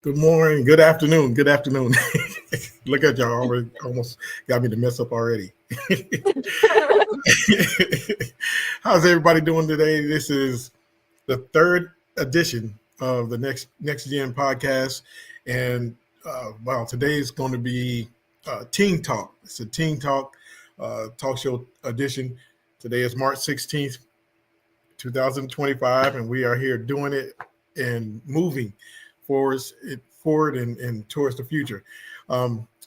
Good morning, good afternoon, good afternoon. Look at y'all already almost got me to mess up already. How's everybody doing today? This is the third edition of the NextGen podcast, and wow, today is going to be Teen Talk. It's a Teen Talk talk show edition. Today is March 16th, 2025, and we are here doing it and moving forward and towards the future.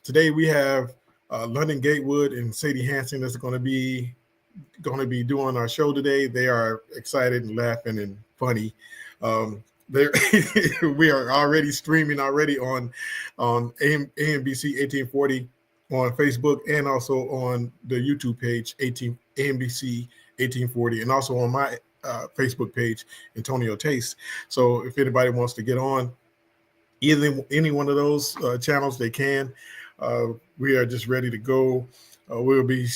Today we have London Gatewood and Sadie Hansen that's going to be doing our show today. They are excited and laughing and funny. They we are already streaming already on AMBC 1840 on Facebook and also on the YouTube page 18 AMBC 1840 and also on my Facebook page Antonio Taste. So if anybody wants to get on either any one of those channels, they can. Uh, we are just ready to go. We'll be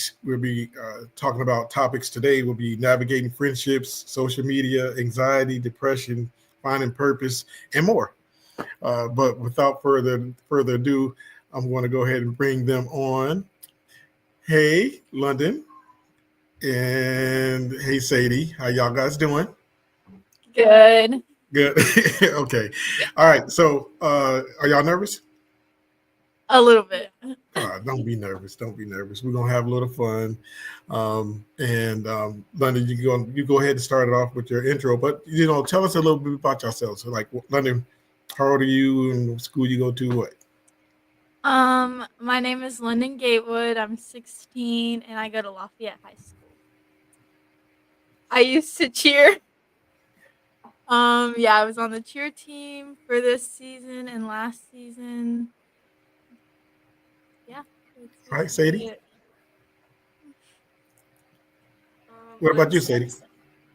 talking about topics today. We'll be navigating friendships, social media, anxiety, depression, finding purpose, and more. But without further ado, I'm going to go ahead and bring them on. Hey, London, and hey, Sadie, how y'all guys doing? Good. Good. Okay. All right. So, are y'all nervous? A little bit. Don't be nervous. Don't be nervous. We're gonna have a little fun. And London, you go ahead and start it off with your intro. But tell us a little bit about yourself. So, like, London, how old are you, and what school you go to? What? My name is Lyndon Gatewood. I'm 16 and I go to Lafayette High School. I used to cheer. Yeah, I was on the cheer team for this season and last season. Yeah. All right, Sadie. It. What I'm about you, Sadie?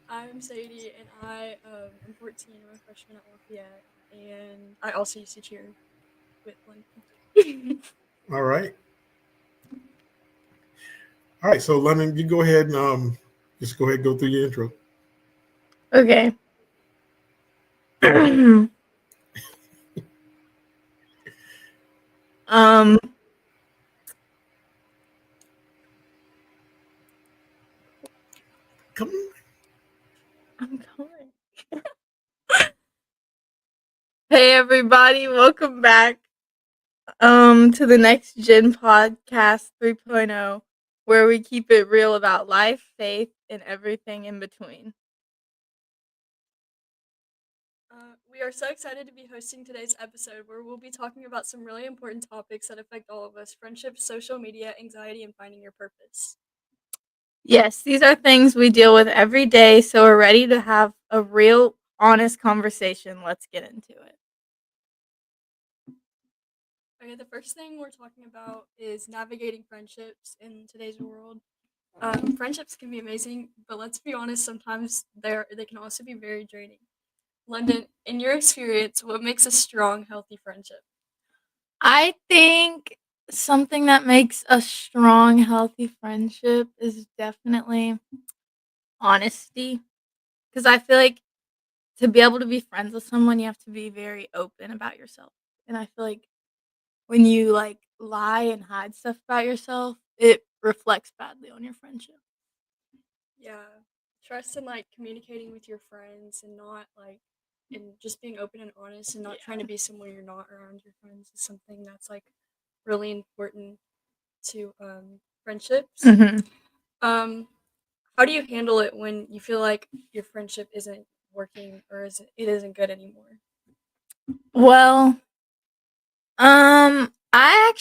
I'm Sadie, and I am 14. I'm a freshman at Lafayette, and I also used to cheer with London. All right. All right. So, London, you go ahead and just go ahead and go through your intro. Okay. um Come on. I'm going. Hey everybody, welcome back to the Next Gen podcast 3.0, where we keep it real about life, faith, and everything in between. We are so excited to be hosting today's episode, where we'll be talking about some really important topics that affect all of us: friendship, social media, anxiety, and finding your purpose. Yes, these are things we deal with every day, so we're ready to have a real, honest conversation. Let's get into it. Okay, the first thing we're talking about is navigating friendships in today's world. Friendships can be amazing, but let's be honest, sometimes they can also be very draining. London, in your experience, what makes a strong, healthy friendship? I think something that makes a strong, healthy friendship is definitely honesty. Because I feel like to be able to be friends with someone, you have to be very open about yourself. And I feel like when you like lie and hide stuff about yourself, it reflects badly on your friendship. Yeah, trust and like communicating with your friends and not like and just being open and honest and not trying to be somewhere you're not around your friends is something that's like really important to friendships. Mm-hmm. Um, how do you handle it when you feel like your friendship isn't working or it isn't good anymore? Well, I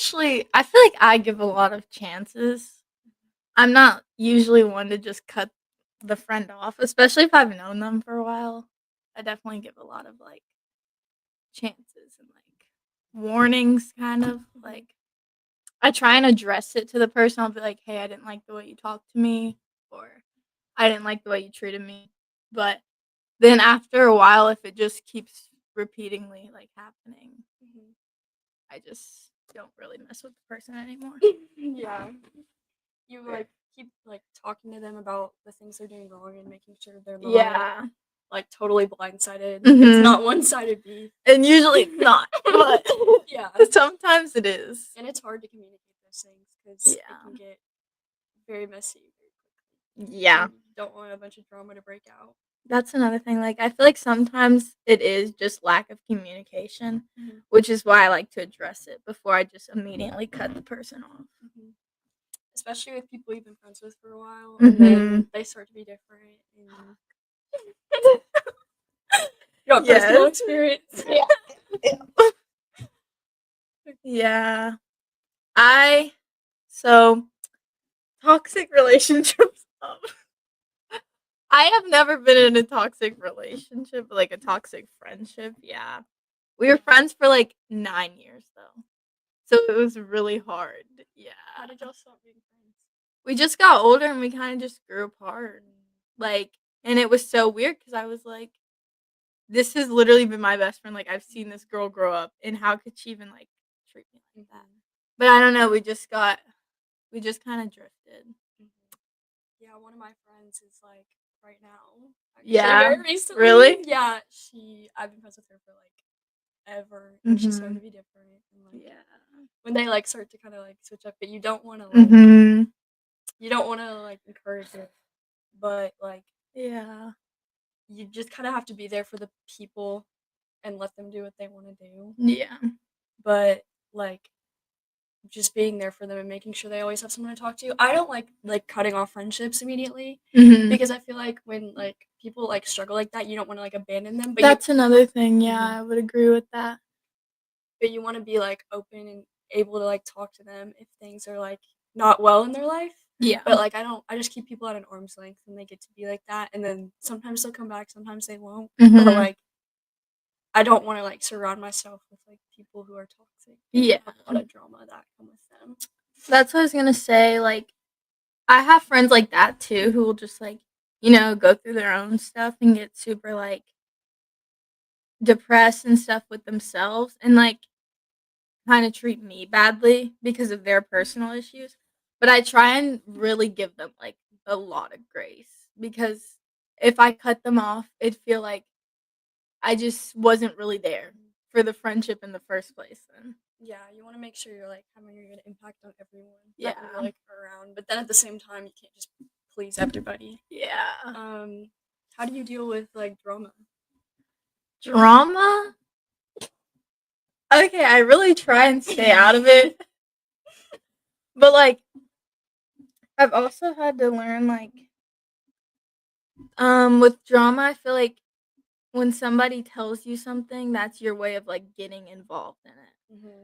feel like I give a lot of chances. I'm not usually one to just cut the friend off, especially if I've known them for a while. I definitely give a lot of like chances and like warnings, kind of like I try and address it to the person. I'll be like, "Hey, I didn't like the way you talked to me," or "I didn't like the way you treated me." But then after a while, if it just keeps repeatedly like happening, Mhm. I just don't really mess with the person anymore. Yeah, you like keep like talking to them about the things they're doing wrong and making sure they're not Yeah. like totally blindsided. Mhm. It's not one-sided beef. And usually it's not, but Yeah. sometimes it is. And it's hard to communicate those things because it Yeah. can get very messy very quickly. Yeah. And you don't want a bunch of drama to break out. That's another thing. Like, I feel like sometimes it is just lack of communication, Mhm. which is why I like to address it before I just immediately cut the person off. Especially with people you've been friends with for a while, and then they start to be different. And you got personal Yes. experience. Yeah. So toxic relationships. I have never been in a toxic relationship, like a toxic friendship. Yeah. We were friends for like 9 years though. So it was really hard. Yeah. How did y'all stop being friends? We just got older and we kind of just grew apart. Like, and it was so weird because I was like, this has literally been my best friend. Like, I've seen this girl grow up, and how could she even like treat me like that? But I don't know. We just kind of drifted. Yeah, one of my friends is like right now. Actually, Yeah, very recently. really? Yeah, I've been friends with her for like ever, and she's starting to be different. And, like, Yeah. when they like start to kind of like switch up, but you don't want to like you don't want to like encourage it, but like Yeah. you just kind of have to be there for the people and let them do what they want to do. Yeah. But like just being there for them and making sure they always have someone to talk to. I don't like cutting off friendships immediately because I feel like when like people like struggle like that, you don't want to like abandon them. But that's another thing. Yeah, I would agree with that. But you want to be like open and able to like talk to them if things are like not well in their life. Yeah. But like I just keep people at an arm's length and they get to be like that, and then sometimes they'll come back, sometimes they won't. But like I don't want to like surround myself with like people who are toxic. Yeah. Have a lot of drama that come with them. That's what I was gonna say. Like, I have friends like that too who will just like, go through their own stuff and get super like depressed and stuff with themselves and like kind of treat me badly because of their personal issues. But I try and really give them like a lot of grace because if I cut them off, it'd feel like I just wasn't really there for the friendship in the first place then. Yeah, you want to make sure you're like having a good impact on everyone Yeah. that you're like around, but then at the same time, you can't just please everybody. Yeah. How do you deal with like drama? Drama? Okay, I really try and stay out of it. But like I've also had to learn like with drama, I feel like when somebody tells you something, that's your way of like getting involved in it.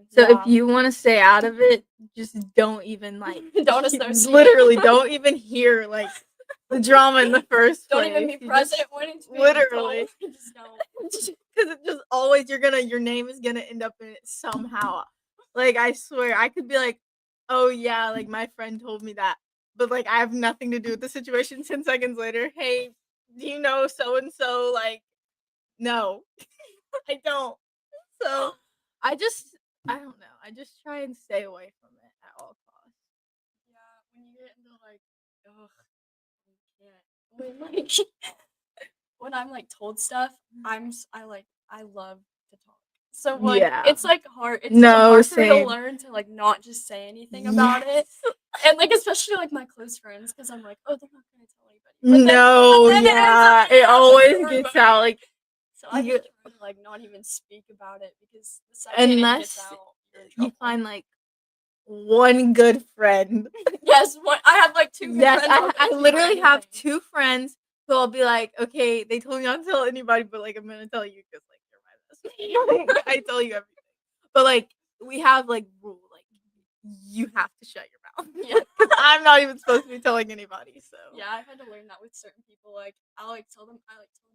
So if you want to stay out of it, just don't even like don't associate. Literally, don't even hear like the drama in the first place. Don't even be present when it's being literally. told. Just don't. Because it just always your name is gonna end up in it somehow. Like I swear, I could be like, oh yeah, like my friend told me that, but like I have nothing to do with the situation. 10 seconds later, hey, do you know so and so? Like, no, I don't. So I don't know. I just try and stay away from it at all costs. Yeah, when you get into like, I can't. When I'm like told stuff, I love to talk. So like it's like hard. It's hard for me to learn to like not just say anything about it, and like especially like my close friends because I'm like, oh, they're not gonna tell anybody. But it always gets out like. So I just try to like not even speak about it because the second it gets out, you're in trouble. You find like one good friend. Yes, I have like two good friends. I literally have two friends who I'll be like, okay, they told me not to tell anybody, but like I'm gonna tell you because like you're my best friend. I tell you everything. But like we have like rule, like you have to shut your mouth. Yeah, because I'm not even supposed to be telling anybody. So yeah, I've had to learn that with certain people. Like I like tell them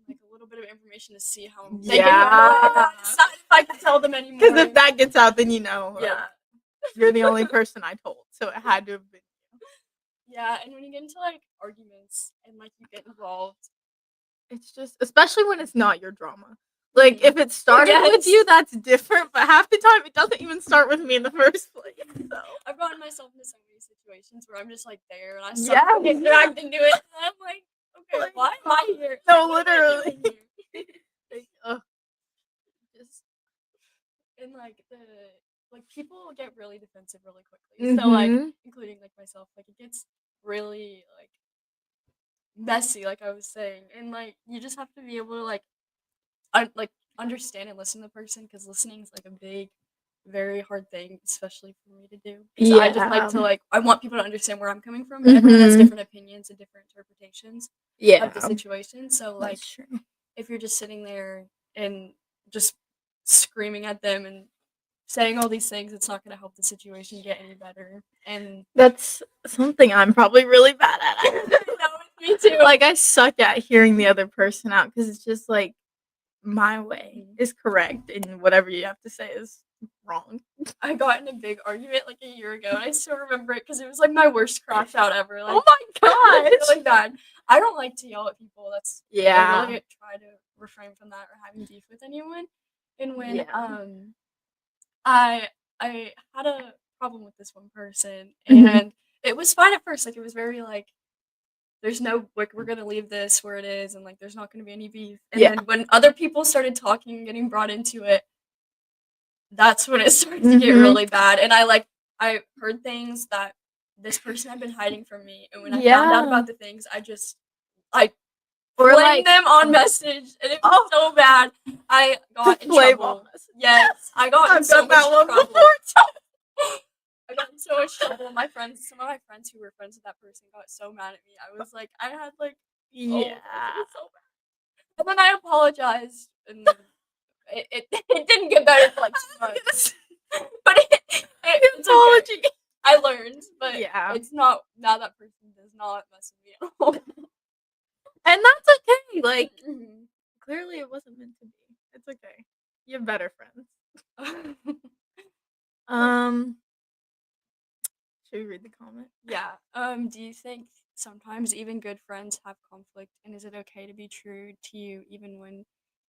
like a little bit of information to see how they get decide if I can tell them anymore. Because if that gets out, then you're the only person I told, so it had to have been you. Yeah, and when you get into like arguments and like you get involved, it's just especially when it's not your drama. Like if it started with you, that's different. But half the time, it doesn't even start with me in the first place. So I've gotten myself into so many situations where I'm just like there and I suck get dragged into it, and I'm like, okay, why am I here? No, literally. and people get really defensive really quickly. So like, Mhm. including like myself, like it gets really like messy, like I was saying, and like you just have to be able to like understand and listen to the person, because listening is like a big, very hard thing, especially for me to do. Because I just like Yeah. to like I want people to understand where I'm coming from. But everyone has Mhm. different opinions and different interpretations of the Yeah. situation. So like, That's true. if you're just sitting there and just screaming at them and saying all these things, it's not going to help the situation get any better. And That's something I'm probably really bad at. no, me too. Like, I suck at hearing the other person out because it's just like my way Mhm. is correct and whatever you have to say is wrong. I got in a big argument like a year ago, and I still remember it because it was like my worst crash out ever. Like, Oh my it was gosh. really bad. I don't like to yell at people. I Yeah. really try to refrain from that or having beef with anyone. And when Yeah. I had a problem with this one person, Mhm. and it was fine at first. Like, it was very like, there's no like, we're gonna leave this where it is, and like there's not gonna be any beef. And Yeah. then when other people started talking and getting brought into it, that's when it started to get Mhm. really bad. And I heard things that this person had been hiding from me, and when I found out Yeah. about the things, I Or flamed like them on message, and it was so bad. I got in flame trouble. on message. Yes, I got in I've so done that much one trouble. before. I got in so much trouble. Some of my friends who were friends with that person got so mad at me. I was like, I had like, oh, Yeah. it was so bad. And then I apologized, and it didn't get better for like 2 months. But it's okay. Apology. I learned, but Yeah. it's not, now that person does not mess with me at all. And that's okay. Like, Mhm. clearly it wasn't meant to be. It's okay. You have better friends. Should we read the comment? Yeah. Do you think sometimes even good friends have conflict, and is it okay to be true to you even when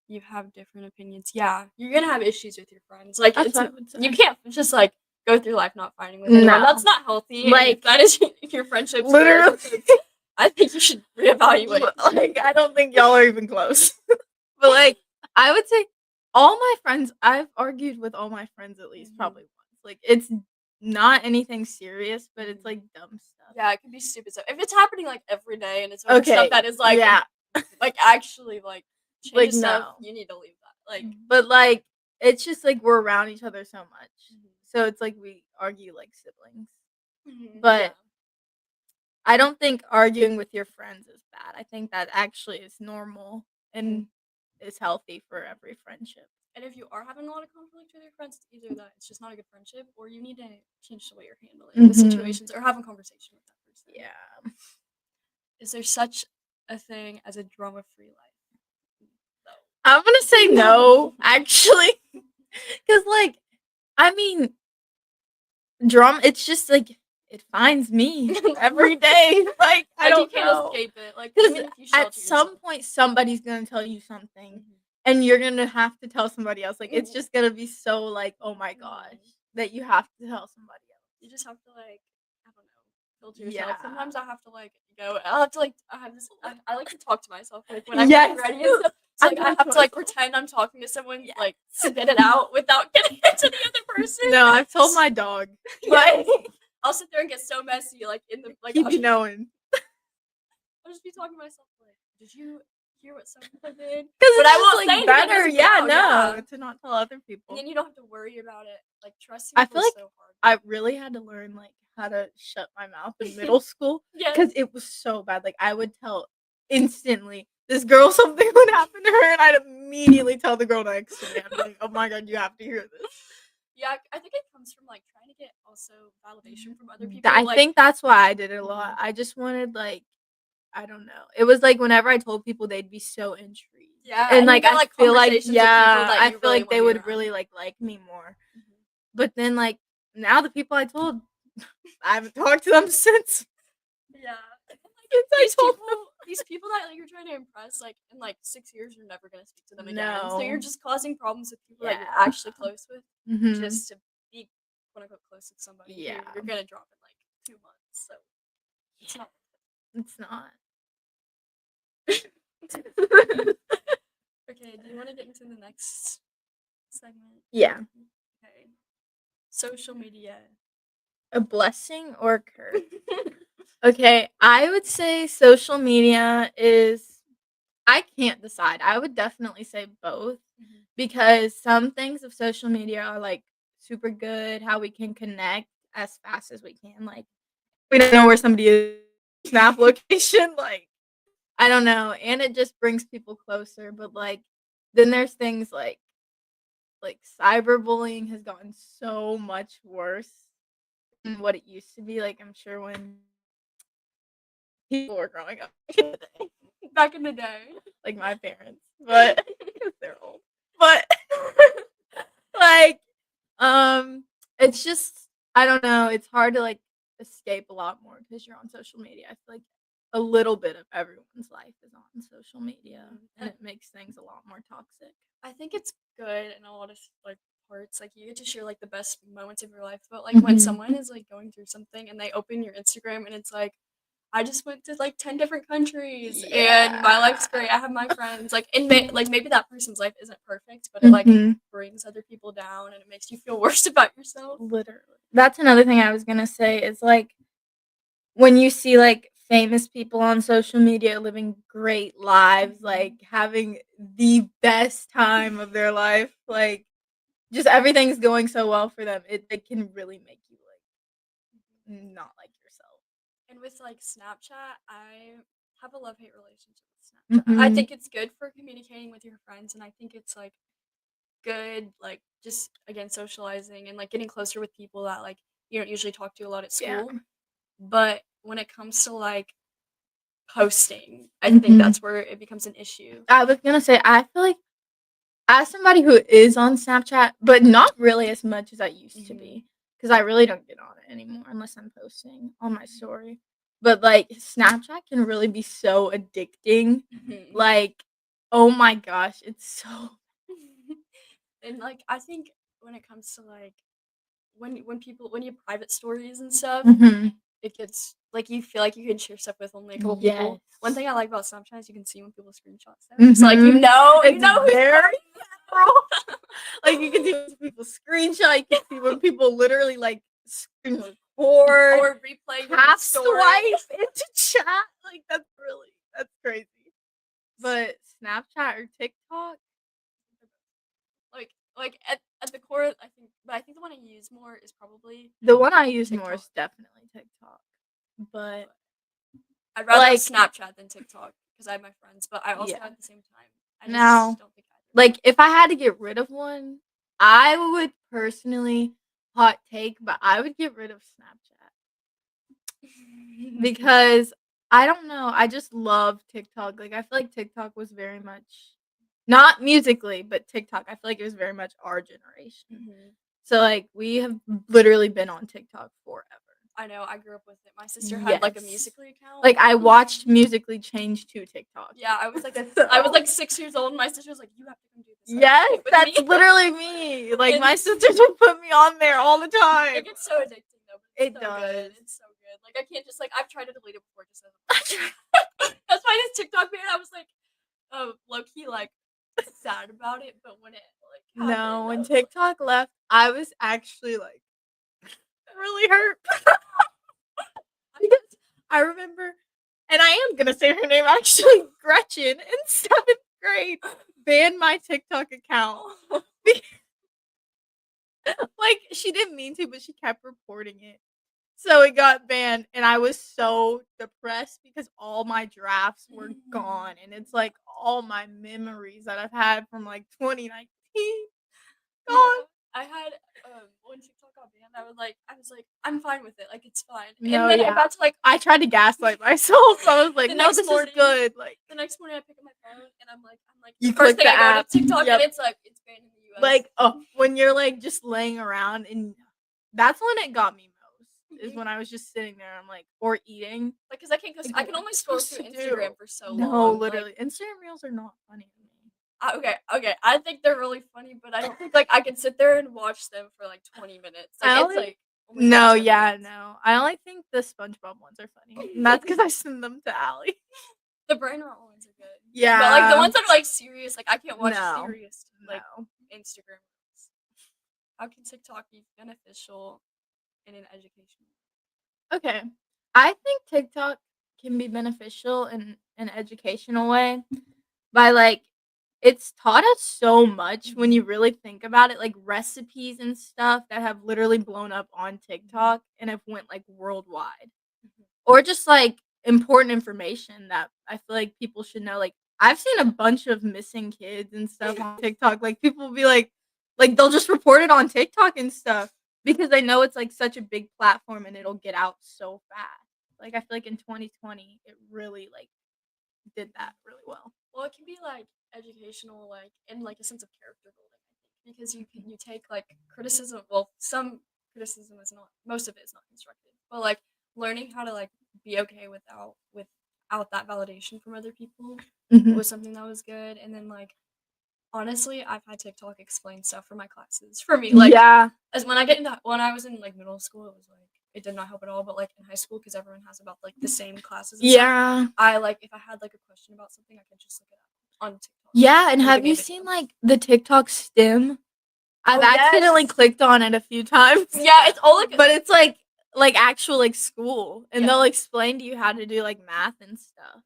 you have different opinions? Yeah, you're gonna have issues with your friends. Like, That's what I would say. you can't just like go through life not fighting with anyone. No. That's not healthy. And Like, if that is your friendships, literally. relationships, I think you should reevaluate. Like, I don't think y'all are even close. But like, I would say all my friends, I've argued with all my friends at least probably once. Like, it's not anything serious, but it's like dumb stuff. Yeah, it could be stupid stuff. If it's happening like every day and it's over stuff that is like, yeah, like actually like like changes stuff, no. you need to leave that. Like, But like, it's just like we're around each other so much, so it's like we argue like siblings. But yeah. I don't think arguing with your friends is bad. I think that actually is normal and is healthy for every friendship. And if you are having a lot of conflict with your friends, it's either that it's just not a good friendship, or you need to change the way you're handling the situations or have a conversation with that person. Yeah. Is there such a thing as a drama-free life? No. I'm gonna say no, actually. Because, like, I mean, drama, it's just like, it finds me every day. Like, I don't you can't know. escape it. Like, Because even if you at shelter some yourself. point, somebody's gonna tell you something, and you're gonna have to tell somebody else. Like, it's just gonna be so, like, oh my gosh, that you have to tell somebody else. You just have to, like, I don't know, filter yourself. Yeah. Sometimes I have to, like, I'll have to, like, I like to talk to myself, like, when I'm Yes. ready and stuff. So, like, I have to, like, pretend I'm talking to someone, like, spit it out without getting it to the other person. No, I've told my dog. Like, I'll sit there and get so messy, like, in the, like, Keep you knowing. I'll just be talking to myself, like, did you hear what someone did? But I won't like, say anything, better, it doesn't count, to not tell other people. And then you don't have to worry about it. Like, trusting I people feel is like so hard. I really had to learn like how to shut my mouth in middle school because it was so bad. Like, I would tell instantly this girl something would happen to her, and I'd immediately tell the girl next to me. I'd be like, "Oh my god, you have to hear this." Yeah, I think it comes from like trying to get also validation from other people. I like, think that's why I did it a lot. I just wanted, like, I don't know. It was like whenever I told people, they'd be so intrigued. Yeah, and you like, get, I like, feel like, conversations with people that I you feel really like they wanna be would really like me more. around. But then, like, now the people I told, I haven't talked to them since. Yeah. Since These people that like, you're trying to impress, like, in like 6 years, you're never gonna speak to them again. So No. you're just causing problems with people that you're Yeah. actually close with, just to be quote unquote close with somebody who Yeah. you're gonna drop in like 2 months. So it's not. It's not. Okay, do you want to get into the next segment? Yeah. social media. A blessing or a curse? Okay, I would say social media is. I can't decide. I would definitely say both because some things of social media are like super good, how we can connect as fast as we can. Like we don't know where somebody is, snap location, like I don't know, and it just brings people closer. But like then there's things like cyberbullying has gotten so much worse than what it used to be. Like I'm sure when people were growing up Back in the day. like my parents, but 'cause they're old. But like it's just I don't know, it's hard to like escape a lot more because you're on social media. I feel like a little bit of everyone's life is on social media and it makes things a lot more toxic. I think it's good in a lot of like parts. Like you get to share like the best moments of your life, but like when Mhm. someone is like going through something and they open your Instagram and it's like, I just went to like 10 different countries and my life's great. I have my friends. Like and like maybe that person's life isn't perfect, but it like Mhm. brings other people down and it makes you feel worse about yourself. Literally. That's another thing I was gonna say is like when you see like famous people on social media living great lives, like having the best time of their life, like just everything's going so well for them, it can really make you like not like yourself. And with like Snapchat, I have a love hate relationship with Snapchat. I Mhm. think it's good for communicating with your friends, and I think it's like good, like just again socializing and like getting closer with people that like you don't usually talk to a lot at Yeah. school. But when it comes to like posting, I think that's where it becomes an issue. I was gonna say I feel like as somebody who is on Snapchat, but not really as much as I used to be, because I really don't get on it anymore unless I'm posting on my story. But like Snapchat can really be so addicting. Like, oh my gosh, it's so. And like I think when it comes to like when you private stories and stuff, it gets like you feel like you can share stuff with only a couple people. One thing I like about Snapchat is you can see when people screenshot stuff. So like you It's know who's very posting. like you can see when people screenshot, you can see when people literally like screen record or replay your half story. swipe into chat. Like that's crazy. But Snapchat or TikTok, Like at the core, I think the one I use more is probably the one I use more TikTok. is definitely TikTok. But I'd rather have like Snapchat than TikTok because I have my friends, but I also yeah. at the same time I just Now, don't think either. like if I had to get rid of one, I would personally hot take, but I would get rid of Snapchat. Because I don't know, I just love TikTok. Like I feel like TikTok was very much not musically, but TikTok. I feel like it was very much our generation. So like we have literally been on TikTok forever. I know. I grew up with it. My sister had like a Yes. Musically account. Like I watched Musically change to TikTok. Yeah, I was like So- I was like 6 years old and my sister was like, "You have to come do this." Like, Yes, with that's me. literally me. Like And- my sisters would put me on there all the time. It gets so addicting though. But it's It so good. does. It's so good. Like I can't just like I've tried to delete it before just that's why this TikTok man I was like low key like sad about it, but when it like happened, No, I when was like, TikTok left, I was actually like really hurt. Because I remember, and I am gonna say her name actually, Gretchen in 7th grade banned my TikTok account. Like she didn't mean to, but she kept reporting it. So it got banned, and I was so depressed because all my drafts were gone, and it's like all my memories that I've had from like 2019 gone. I had one TikTok got banned. I was like, I'm fine with it. Like it's fine. No, and then yeah. I got to like I tried to gaslight myself. So I was like, The no, next this morning- is good. Like, the next morning I pick up my phone and I'm like You the first click thing the I go app. to TikTok Yep. and it's like it's banned in the US. like oh, when you're like just laying around, and that's when it got me most. Is when I was just sitting there. I'm like, or eating. like because I can't go. Like, I what can am only I scroll supposed through to do? Instagram for so long. No, Like, literally, Instagram reels are not funny to me. okay. I think they're really funny, but I don't think like I can sit there and watch them for like 20 minutes. Like I it's only- like only No, 10 yeah, minutes. no. I only think the SpongeBob ones are funny. And that's because I send them to Allie. The brain rot ones are good. Yeah, But like the ones that are like serious, like I can't watch No. serious like No. Instagram. How can TikTok be beneficial in an educational? Okay. I think TikTok can be beneficial in an educational way by like it's taught us so much when you really think about it, like recipes and stuff that have literally blown up on TikTok and have went like worldwide. Or just like important information that I feel like people should know. Like I've seen a bunch of missing kids and stuff on TikTok. Like people will be like they'll just report it on TikTok and stuff because they know it's like such a big platform and it'll get out so fast. Like I feel like in 2020 it really like did that really well. Well, it can be like educational, like in like a sense of character building, I think, because you take like criticism. Well, some criticism is not. Most of it is not constructive, but like learning how to like be okay without that validation from other people Mhm. was something that was good. And then like honestly, I've had TikTok explain stuff for my classes for me. Like Yeah. as when I was in like middle school, it was like it did not help at all. But like in high school, because everyone has about like the same classes. And stuff, Yeah. I like if I had like a question about something, I could just look it up on TikTok. Yeah, and Or have give me you a seen video. like the TikTok stim? I've Oh, accidentally yes. clicked on it a few times. Yeah, it's all like But it's like actual like school and Yeah. they'll explain to you how to do like math and stuff.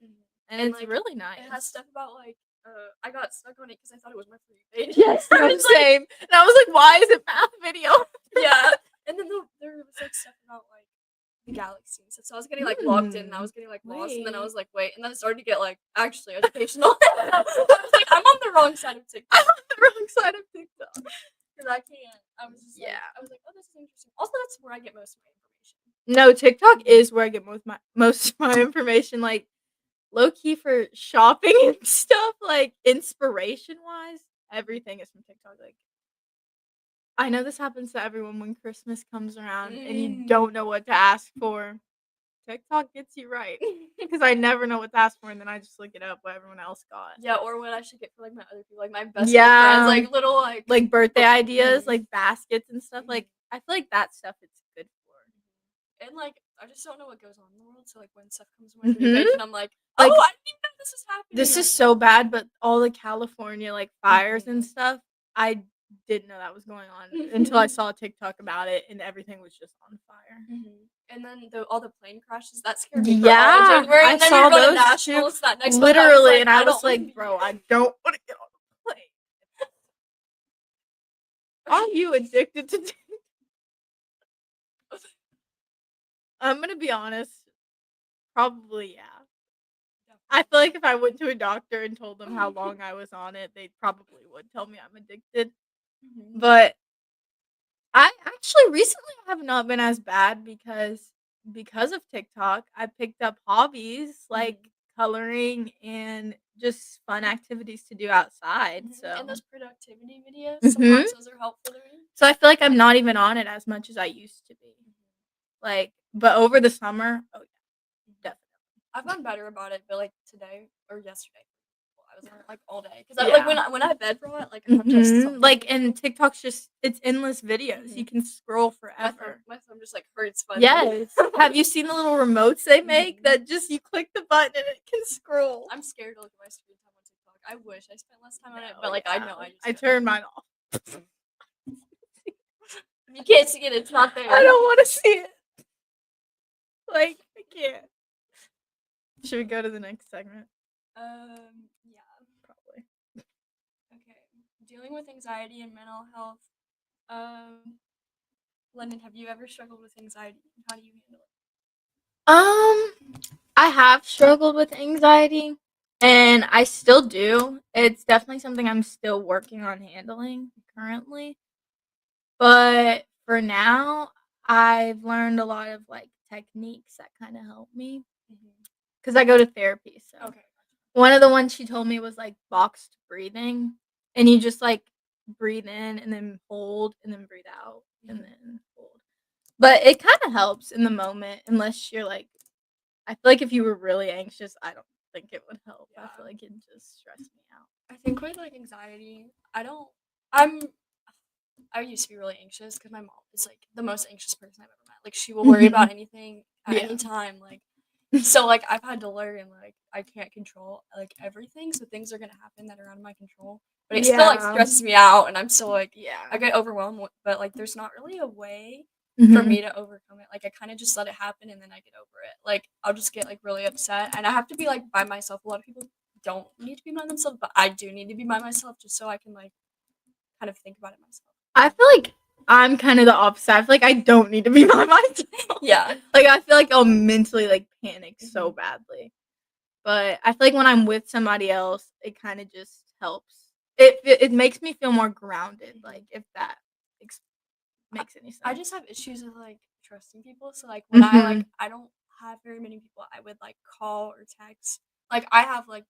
And it's like, really nice. It has stuff about like I got stuck on it because I thought it was my For You page. Yes, I no, was like, same. And I was like, why is it math video? yeah. And then there was like stuff about like the galaxy and stuff. So I was getting like logged in and I was getting like lost and then I was like, wait, and then it started to get like actually educational. I was like, I'm on the wrong side of TikTok. I'm on the wrong side of TikTok. Because I can't. I was just like, I was like, oh, this is interesting. Also, that's where I get most of my information. No, TikTok is where I get most of my information. Like low key for shopping and stuff, like inspiration wise, everything is from TikTok. Like I know this happens to everyone when Christmas comes around and you don't know what to ask for. TikTok gets you right because I never know what to ask for, and then I just look it up what everyone else got. Yeah, or what I should get for like my other people, like my best Yeah. friends, like little Like birthday ideas, Mhm. like baskets and stuff. Like I feel like that stuff it's good for. And like I just don't know what goes on in the world, so like when stuff comes to my For You page, and I'm like, Like, oh, I didn't even know this is happening. This right is so bad, but all the California like fires and Mhm. stuff, I didn't know that was going on until I saw a TikTok about it, and everything was just on fire. And then all the plane crashes that scared me. Yeah, for all January, I and then saw we were going those to nationals too. that next Literally, month. and I was don't wanna like, be bro, here." I don't want to get on the plane. Are you addicted to TikTok? I'm gonna be honest. Probably, yeah. I feel like if I went to a doctor and told them how long I was on it, they probably would tell me I'm addicted. But I actually recently have not been as bad because of TikTok, I picked up hobbies like coloring and just fun activities to do outside. So And those productivity videos, Mhm. sometimes those are helpful to me. So I feel like I'm not even on it as much as I used to be. Like, but over the summer, oh yeah, definitely. I've gotten better about it, but like today or yesterday, I was on it like all day because Yeah. like when I bed for it, like I have just something. Like, and TikTok's just it's endless videos. You can scroll forever. My thumb just like hurts. Yes. Have you seen the little remotes they make that just you click the button and it can scroll? I'm scared to look at my screen time on TikTok. I wish I spent less time on it, but like I know I turned mine off. You can't see it. It's not there. I don't want to see it. Like I can't. Should we go to the next segment? Yeah, Probably. okay. Dealing with anxiety and mental health. London, have you ever struggled with anxiety? How do you handle it? I have struggled with anxiety and I still do. It's definitely something I'm still working on handling currently. But for now, I've learned a lot of like techniques that kind of help me because I go to therapy. So Okay. one of the ones she told me was like boxed breathing, and you just like breathe in and then hold and then breathe out and then hold. But it kind of helps in the moment, unless you're like, I feel like if you were really anxious, I don't think it would help. I feel like it just stress me out. I think with like anxiety, I used to be really anxious because my mom is like the most anxious person I've ever met. Like she will worry about anything at any time. Like So like I've had to learn like I can't control like everything, so things are gonna happen that are out of my control. But it still like Yeah. stresses me out, and I'm still like I Yeah. get overwhelmed. But like there's not really a way for Mhm. me to overcome it. Like I kind of just let it happen, and then I get over it. Like I'll just get like really upset, and I have to be like by myself. A lot of people don't need to be by themselves, but I do need to be by myself just so I can like kind of think about it myself. I feel like I'm kind of the opposite. I feel like I don't need to be by myself. Yeah. Like I feel like I'll mentally like panic so Mhm. badly. But I feel like when I'm with somebody else, it kind of just helps. It makes me feel more grounded. Like if that makes any sense. I just have issues with like trusting people. So like when Mhm. I don't have very many people I would like call or text. Like I have like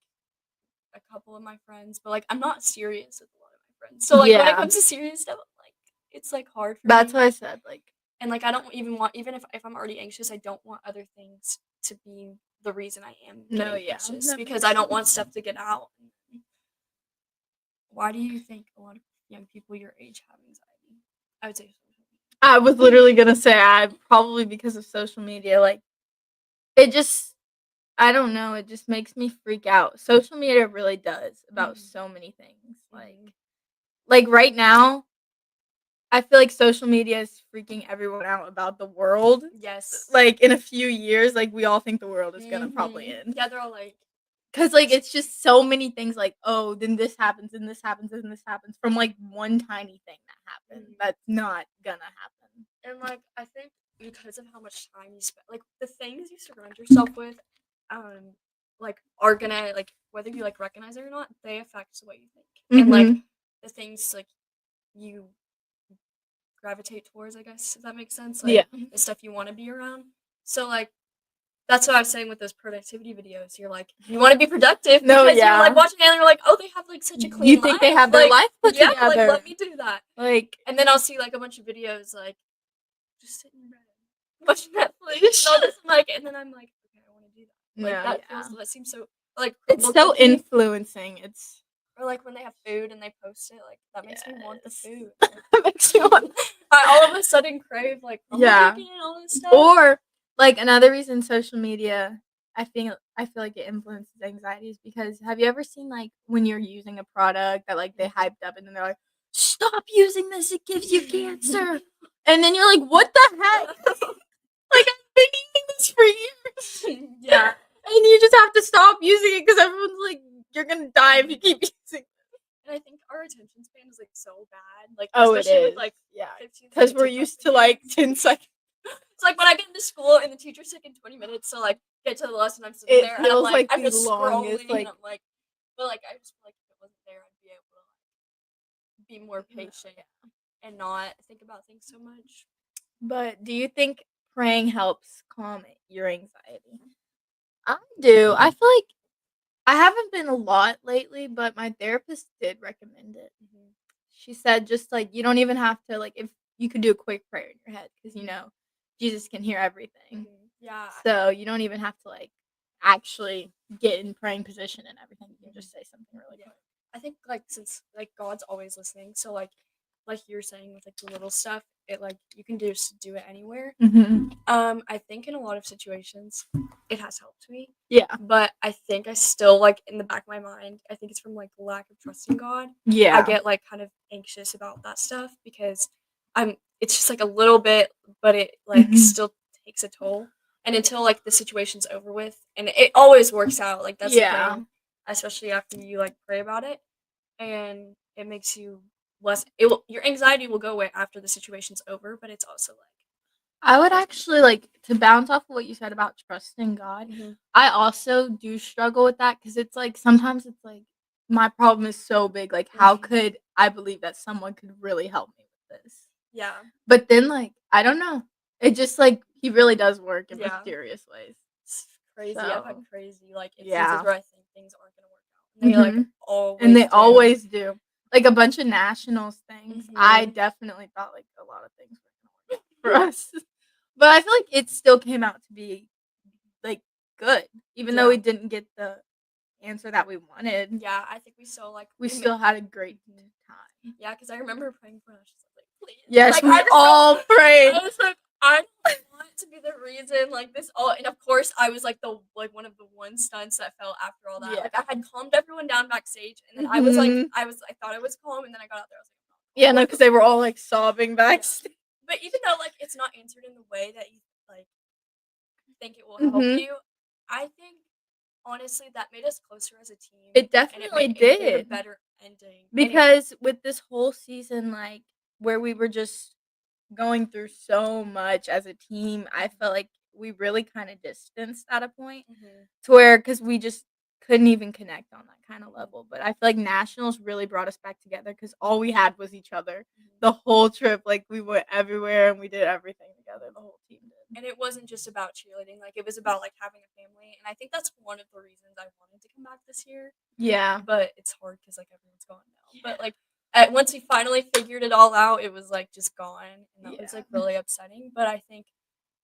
a couple of my friends, but like I'm not serious with a lot of my friends. So like when it Yeah. comes to serious stuff, like it's like hard for That's me. what I said. Like And like I don't even want even if I'm already anxious, I don't want other things to be the reason I am no, getting yeah, anxious that because makes I don't sense. want stuff to get out. Why do you think a lot of young people your age have anxiety? I would say social media. I was literally gonna say I probably because of social media. Like it just I don't know. It just makes me freak out. Social media really does about Mhm. so many things. Like Mhm. like right now, I feel like social media is freaking everyone out about the world. Yes. Like in a few years, like we all think the world is gonna probably Mhm. end. Yeah, they're all like, Cause like it's just so many things. Like oh, then this happens, and this happens, and this happens from like one tiny thing that happened. Mhm. That's not gonna happen. and like I think because of how much time you spend, like the things you surround yourself with, like are gonna like whether you like recognize it or not, they affect what you think, and like Mhm. the things like you gravitate towards. I guess if that makes sense, Yeah. like the stuff you want to be around. So like that's what I was saying with those productivity videos. You're like, you want to be productive No, because you're like yeah. watching it and you're like, oh, they have like such a clean You life. think they have their Like, life put yeah, like together. let me do that. Like And then I'll see like a bunch of videos like just sitting in bed, watching Netflix and all this. I'm like, and then I'm like, okay, I want to do that. Like no, that seems so like it's well, so cooking, influencing. It's or like when they have food and they post it, like that makes me want the yes. food. It makes me want I all of a sudden crave like crumble yeah. cooking and all this stuff. Or like another reason social media I feel like it influences anxiety is because have you ever seen like when you're using a product that like they hyped up and then they're like, stop using this, it gives you cancer. And then you're like, what the heck? Like I've been eating this for years. Yeah. And you just have to stop using it because everyone's like, you're gonna die if you keep using it. And I think our attention span is like so bad. Like Oh, it especially is. with like Yeah. 15 Because second we're TikTok used to like videos. 10 seconds. It's like when I get into school and the teacher's taking 20 minutes to like get to the lesson, I'm sitting It there and I'm feels like, like I'm the just longest, scrolling like and I'm like, but like I just feel like if it wasn't there, I'd be able to like be more patient and not think about things so much. But do you think praying helps calm your anxiety? I do. I feel like I haven't been a lot lately, but my therapist did recommend it. Mm-hmm. She said just like you don't even have to like if you could do a quick prayer in your head because you know Jesus can hear everything. Mm-hmm. Yeah. So you don't even have to like actually get in praying position and everything. You can just say something really Yeah. quick. I think like since like God's always listening, so like you're saying with like the little stuff, it like you can just do it anywhere. Mm-hmm. I think in a lot of situations it has helped me. Yeah. But I think I still like in the back of my mind, I think it's from like lack of trust in God. Yeah. I get like kind of anxious about that stuff because it's just like a little bit, but it like Mhm. still takes a toll. And until like the situation's over with, and it always works out, like that's the Yeah. thing, especially after you like pray about it, and it makes you less. It will your anxiety will go away after the situation's over, but it's also like I would actually like to bounce off of what you said about trusting God. Mhm. I also do struggle with that because it's like sometimes it's like my problem is so big. Like, how Mhm. could I believe that someone could really help me with this? Yeah. But then, like, I don't know. It just like he really does work in Yeah. mysterious ways. It's crazy. I've had So, crazy like instances yeah. where I think things aren't gonna work out, and they like Mhm. always And they do. always do. Like a bunch of nationals things. I Mhm. definitely thought like a lot of things were gonna work out for us. But I feel like it still came out to be like good, even though Yeah. we didn't get the answer that we wanted. Yeah, I think we still like We still had a great time. Yeah, because I remember praying for us. Like, please. Yes, Like, we all prayed. I was like, I don't want to be the reason, like this all, and of course I was like one of the one stunts that fell after all that. Yeah. Like I had calmed everyone down backstage, and then I was like, Mhm. I thought I was calm, and then I got out there, I was like, I'm not calm. Yeah, no, because they were all like sobbing backstage. But even though like it's not answered in the way that you like think it will help Mhm. you, I think honestly that made us closer as a team. It and definitely it gave a did. better ending. Because with this whole season, like where we were just going through so much as a team, I felt like we really kind of distanced at a point to where because we just couldn't even connect on that kind of level. But I feel like nationals really brought us back together because all we had was each other the whole trip. Like we went everywhere and we did everything together. The whole team did. And it wasn't just about cheerleading, like it was about like having a family, and I think that's one of the reasons I wanted to come back this year. Yeah. But it's hard because like everyone's gone now. But like once we finally figured it all out, it was like just gone, and that was like really upsetting. But I think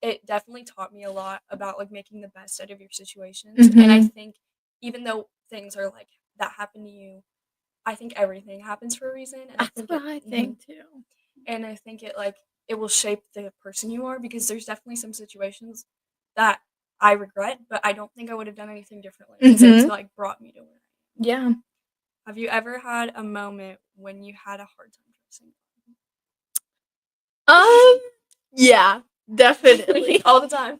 it definitely taught me a lot about like making the best out of your situations. And I think even though things are like that happen to you, I think everything happens for a reason. And That's what I think too. And I think it will shape the person you are, because there's definitely some situations that I regret, but I don't think I would have done anything differently because it's like brought me to where I am. Yeah. Have you ever had a moment when you had a hard time trusting? Yeah, definitely. All the time.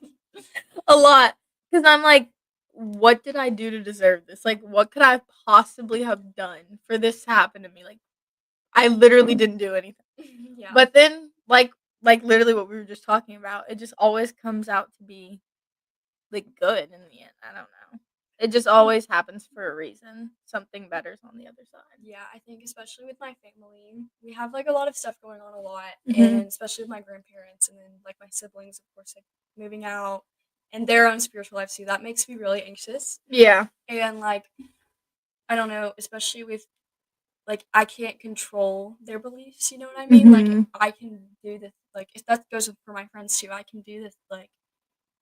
A lot. Because I'm like, what did I do to deserve this? Like, what could I possibly have done for this to happen to me? Like, I literally didn't do anything. Yeah. But then, like literally what we were just talking about, it just always comes out to be, like, good in the end. I don't know. It just always happens for a reason. Something better's on the other side. Yeah, I think especially with my family, we have like a lot of stuff going on a lot, Mhm. and especially with my grandparents, and then like my siblings, of course, like moving out and their own spiritual lives too. That makes me really anxious. Yeah. And like, I don't know, especially with like I can't control their beliefs. You know what I mean? Like I can do this. Like if that goes for my friends too, I can do this. Like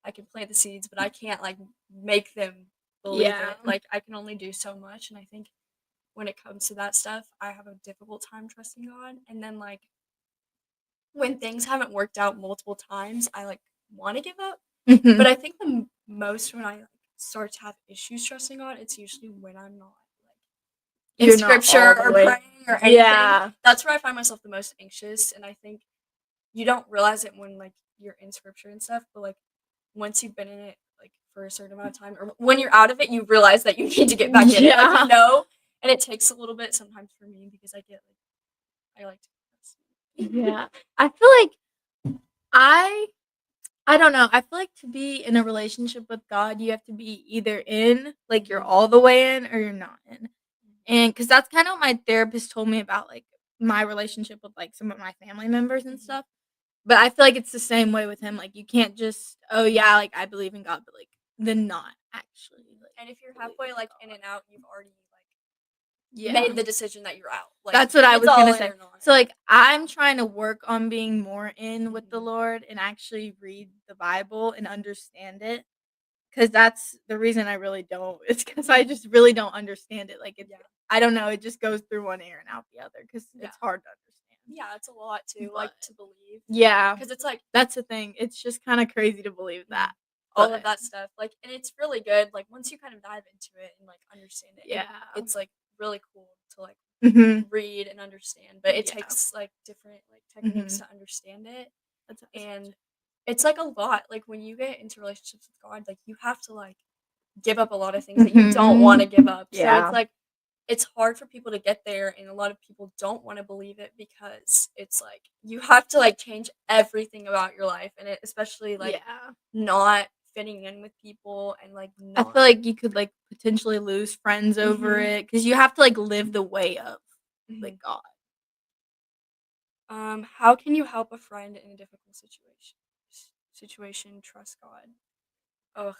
I can plant the seeds, but I can't like make them believe it. Like I can only do so much, and I think when it comes to that stuff, I have a difficult time trusting God. And then like when things haven't worked out multiple times, I like want to give up. But I think the most when I like, start to have issues trusting God, it's usually when I'm not like in You're not scripture all the or way- praying or anything. Yeah. That's where I find myself the most anxious. And I think you don't realize it when like you're in scripture and stuff, but like once you've been in it like for a certain amount of time, or when you're out of it, you realize that you need to get back in it. Like you know, and it takes a little bit sometimes for me because I like to Yeah. I feel like I don't know. I feel like to be in a relationship with God, you have to be either in, like you're all the way in, or you're not in. And because that's kind of what my therapist told me about, like my relationship with like some of my family members and stuff. But I feel like it's the same way with him. Like you can't just, oh yeah, like I believe in God, but like then not actually. Like, and if you're halfway like in and out, you've already yeah. made the decision that you're out. Like That's what I was it's all gonna in say. or not. So like I'm trying to work on being more in with the Lord and actually read the Bible and understand it. Cause that's the reason I really don't. It's because I just really don't understand it. Like I don't know. It just goes through one ear and out the other. Cause it's hard to understand. Yeah, it's a lot to like to believe. Yeah, because it's like that's the thing. It's just kind of crazy to believe that. all of that stuff. Like, and it's really good. Like once you kind of dive into it and like understand it, Yeah. it's like really cool to like Mhm. read and understand. But it Yeah. takes like different like techniques to understand it. And it's like a lot. Like when you get into relationships with God, like you have to like give up a lot of things that you don't want to give up. So Yeah. it's like it's hard for people to get there, and a lot of people don't want to believe it because it's like you have to like change everything about your life, and it especially like not fitting in with people and like I not feel like you could like potentially lose friends over it because you have to like live the way of like God. How can you help a friend in a difficult situation trust God? Ugh,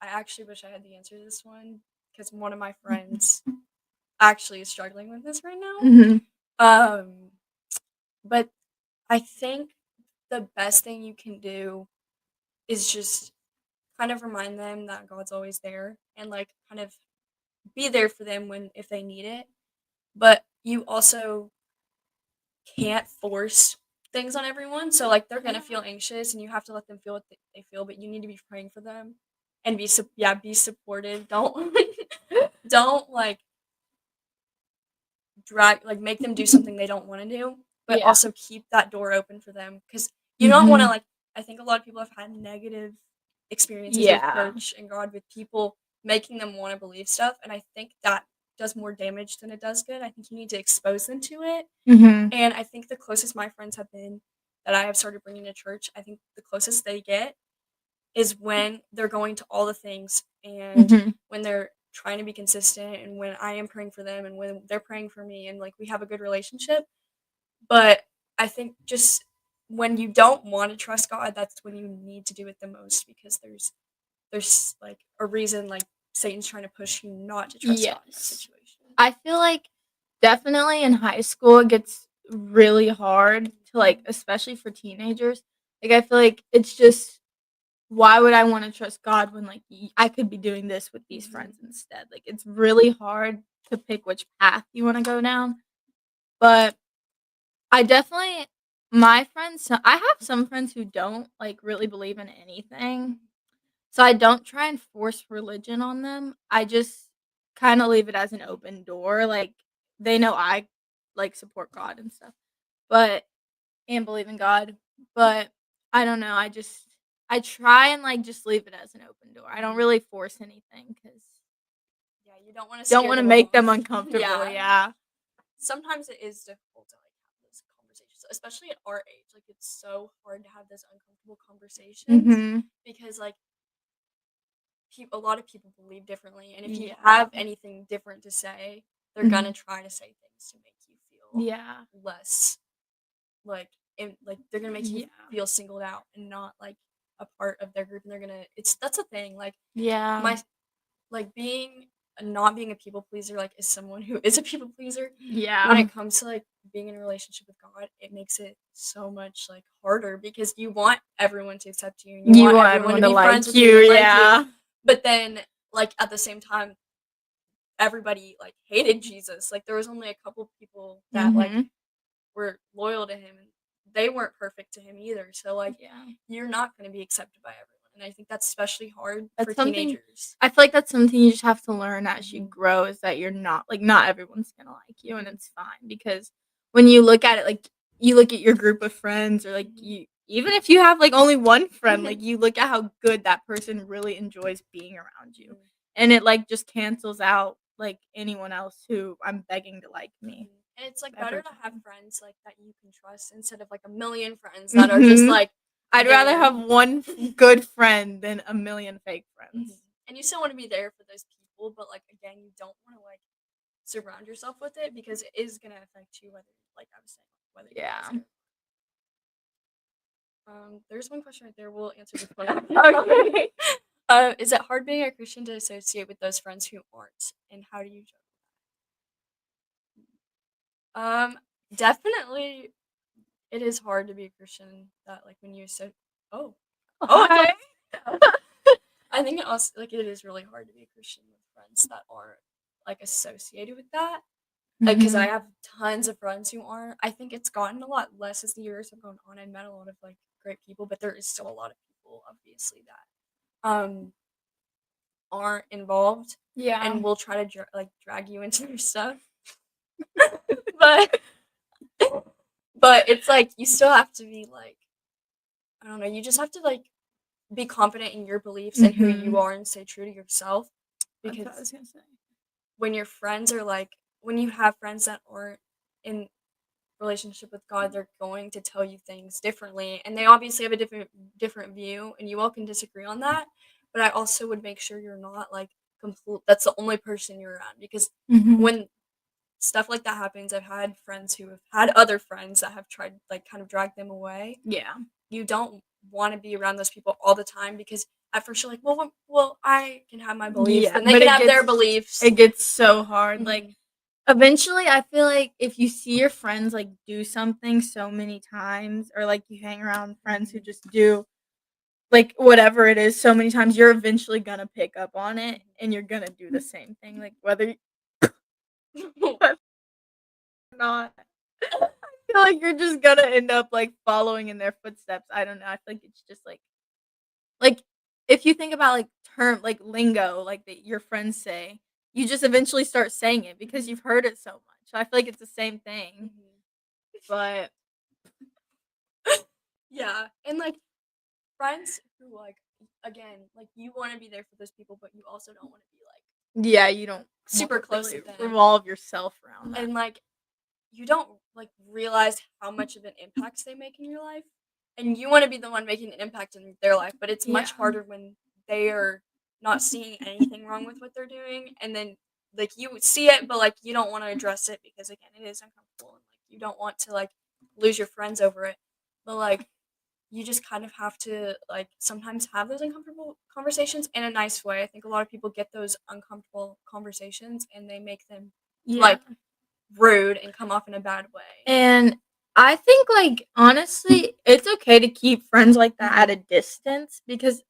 I actually wish I had the answer to this one because one of my friends actually is struggling with this right now. But I think the best thing you can do is just kind of remind them that God's always there and like kind of be there for them when if they need it. But you also can't force things on everyone. So like they're gonna feel anxious, and you have to let them feel what they feel. But you need to be praying for them, and be supportive. Don't like make them do something they don't want to do, but Yeah. also keep that door open for them, because you don't want to like. I think a lot of people have had negative experiences with church and God, with people making them want to believe stuff, and I think that does more damage than it does good. I think you need to expose them to it. And I think the closest my friends have been that I have started bringing to church, I think the closest they get is when they're going to all the things, and when they're trying to be consistent, and when I am praying for them, and when they're praying for me, and like we have a good relationship. But I think just when you don't want to trust God, that's when you need to do it the most, because there's like a reason, like Satan's trying to push you not to trust God in that situation. I feel like definitely in high school it gets really hard to like, especially for teenagers. Like I feel like it's just, why would I want to trust God when like I could be doing this with these friends instead? Like it's really hard to pick which path you want to go down. But I definitely, my friends, I have some friends who don't like really believe in anything. So I don't try and force religion on them. I just kind of leave it as an open door. Like they know I like support God and stuff, but and believe in God. But I don't know. I try and like just leave it as an open door. I don't really force anything because You don't want to make them uncomfortable. Yeah. Sometimes it is difficult to like have those conversations, especially at our age. Like it's so hard to have those uncomfortable conversations, because like a lot of people believe differently, and if you have anything different to say, they're gonna try to say things to make you feel less like they're gonna make you feel singled out and not like a part of their group, and that's a thing. Like my like being not being a people pleaser, like is someone who is a people pleaser. When it comes to like being in a relationship with God, it makes it so much like harder, because you want everyone to accept you, and you want everyone to be friends with you, and like you. But then like at the same time, everybody like hated Jesus. Like there was only a couple people that like were loyal to him, and they weren't perfect to him either. So like you're not going to be accepted by everyone, and I think that's especially hard for teenagers. I feel like that's something you just have to learn as you grow, is that you're not like, not everyone's gonna like you, and it's fine, because when you look at it, like you look at your group of friends, or like you, even if you have like only one friend, like you look at how good that person really enjoys being around you, and it like just cancels out like anyone else who I'm begging to like me. And it's like better to have friends like that you can trust, instead of like a million friends that are just like. I'd rather have one good friend than a million fake friends. And you still want to be there for those people, but like again, you don't want to like surround yourself with it, because it is gonna affect you, whether, like I was saying, whether you guys do. There's one question right there. We'll answer this one. Okay. Is it hard being a Christian to associate with those friends who aren't, and how do you judge that? Definitely, it is hard to be a Christian that like when you I think it also like it is really hard to be a Christian with friends that aren't like associated with that. Because I have tons of friends who aren't. I think it's gotten a lot less as the years have gone on. I met a lot of like great people, but there is still a lot of people, obviously, that aren't involved. And will try to drag you into their stuff. but it's like you still have to be like, I don't know. You just have to like be confident in your beliefs and who you are, and stay true to yourself. Because That's what I was gonna say. When your friends are like, when you have friends that aren't in relationship with God, they're going to tell you things differently, and they obviously have a different view, and you all can disagree on that. But I also would make sure you're not like that's the only person you're around, because when stuff like that happens, I've had friends who have had other friends that have tried like kind of drag them away. You don't want to be around those people all the time, because at first you're like, well, I can have my beliefs, and they can have their beliefs. It gets so hard. Like eventually, I feel like if you see your friends like do something so many times, or like you hang around friends who just do like whatever it is so many times, you're eventually gonna pick up on it, and you're gonna do the same thing, like whether not. feel like you're just gonna end up like following in their footsteps. I don't know. I feel like it's just like if you think about like term like lingo like that your friends say, you just eventually start saying it because you've heard it so much. So I feel like it's the same thing. But Yeah, and like friends who like again like you want to be there for those people, but you also don't want to be like yeah, you don't super wanna close really with them, revolve yourself around that. and like you don't like realize how much of an impact they make in your life, and you want to be the one making an impact in their life, but it's much Yeah. harder when they are not seeing anything wrong with what they're doing, and then like you see it, but like you don't want to address it because again it is uncomfortable, and like you don't want to like lose your friends over it, but like you just kind of have to like sometimes have those uncomfortable conversations in a nice way. I think a lot of people get those uncomfortable conversations and they make them Yeah. like rude and come off in a bad way. And I think, like, honestly, it's okay to keep friends like that at a distance because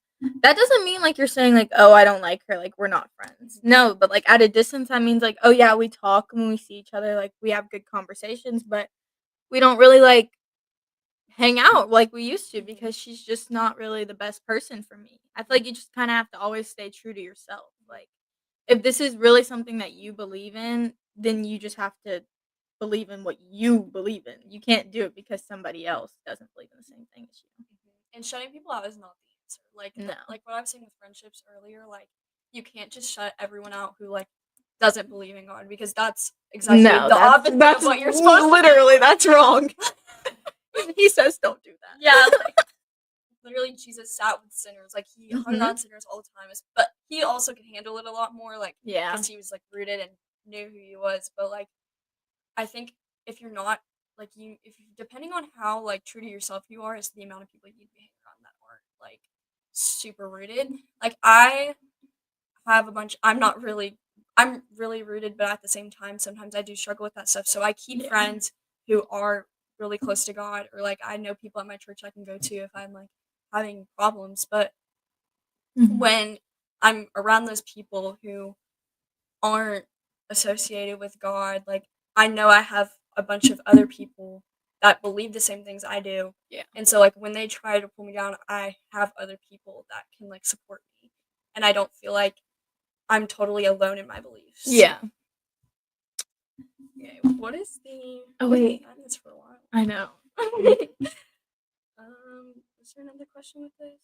that doesn't mean like you're saying like, "Oh, I don't like her," like we're not friends. No, but like at a distance that means like, "Oh yeah, we talk when we see each other, like we have good conversations, but we don't really like hang out like we used to because she's just not really the best person for me." I feel like you just kind of have to always stay true to yourself. Like if this is really something that you believe in, then you just have to believe in what you believe in. You can't do it because somebody else doesn't believe in the same thing as you. And shutting people out is not the answer. Like No. like what I was saying with friendships earlier, like you can't just shut everyone out who like doesn't believe in God because that's exactly No, the that's opposite that's of what you're supposed literally to do. that's wrong. He says don't do that. Yeah, like literally Jesus sat with sinners. Like he hung Mhm. around sinners all the time. But he also could handle it a lot more, like Yeah. because he was like rooted and knew who he was. But like I think if you're not like if depending on how like true to yourself you are is the amount of people you'd be hanging around that aren't like super rooted. Like I have a bunch. I'm really rooted, but at the same time, sometimes I do struggle with that stuff. So I keep Yeah. friends who are really close to God, or like I know people at my church I can go to if I'm like having problems. But Mhm. when I'm around those people who aren't associated with God, like I know I have a bunch of other people that believe the same things I do. Yeah. And so like when they try to pull me down, I have other people that can like support me. And I don't feel like I'm totally alone in my beliefs. Yeah. Okay, what is the Oh wait, I've had this for a while. I know. Is there another question with this?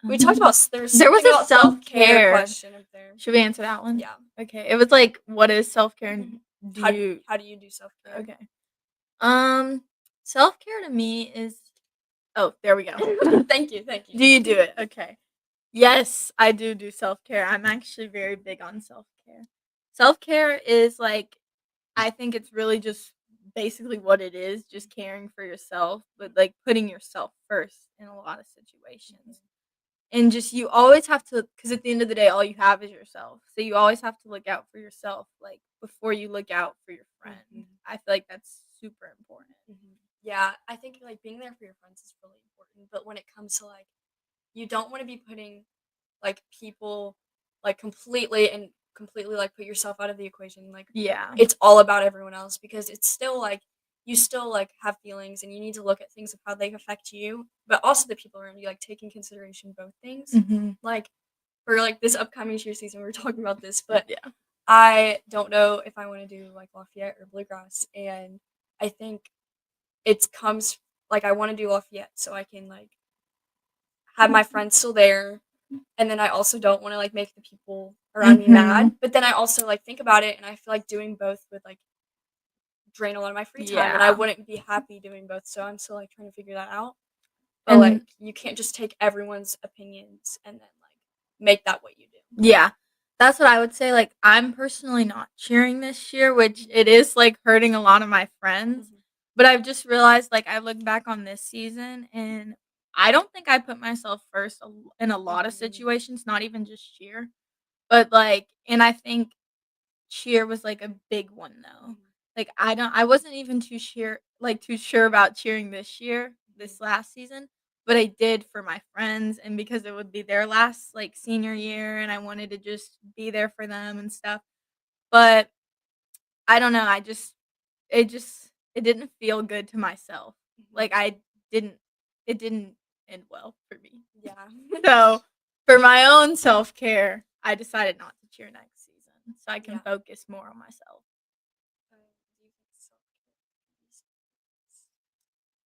We talked about There was something a about self-care self-care question up there. Should we answer that one? Yeah. Okay. It was like, what is self-care and do you How do you do self-care? Okay. Self-care to me is oh, there we go. Thank you. Do you do it? Okay. Yes, I do self-care. I'm actually very big on self-care. Self-care is like I think it's really just basically what it is, just caring for yourself, but like putting yourself first in a lot of situations. And just you always have to cuz at the end of the day all you have is yourself. So you always have to look out for yourself like before you look out for your friend. I feel like that's super important. Yeah, I think like being there for your friends is really important, but when it comes to like you don't want to be putting like people like completely like put yourself out of the equation. Like Yeah. it's all about everyone else because it's still like you still like have feelings and you need to look at things of how they affect you, but also the people around you. Like take in consideration both things. Mhm. Like for like this upcoming cheer season, we were talking about this, but Yeah. I don't know if I want to do like Lafayette or Bluegrass, and I think it comes like I want to do Lafayette so I can like have my friends still there, and then I also don't want to like make the people around me mad. But then I also like think about it, and I feel like doing both would like drain a lot of my free time, and I Yeah. wouldn't be happy doing both. So I'm still like trying to figure that out. But like you can't just take everyone's opinions and then like make that what you do. Yeah. That's what I would say. Like, I'm personally not cheering this year, which it is like hurting a lot of my friends. But I've just realized, like, I look back on this season and I don't think I put myself first in a lot of situations, not even just cheer. But like, and I think cheer was like a big one though. Like, I wasn't even too sure about cheering this last season, but I did for my friends and because it would be their last like senior year and I wanted to just be there for them and stuff. But I don't know, it just it didn't feel good to myself. Like it didn't end well for me. Yeah. So for my own self-care, I decided not to cheer next season so I can Yeah. focus more on myself. Do you think self-care?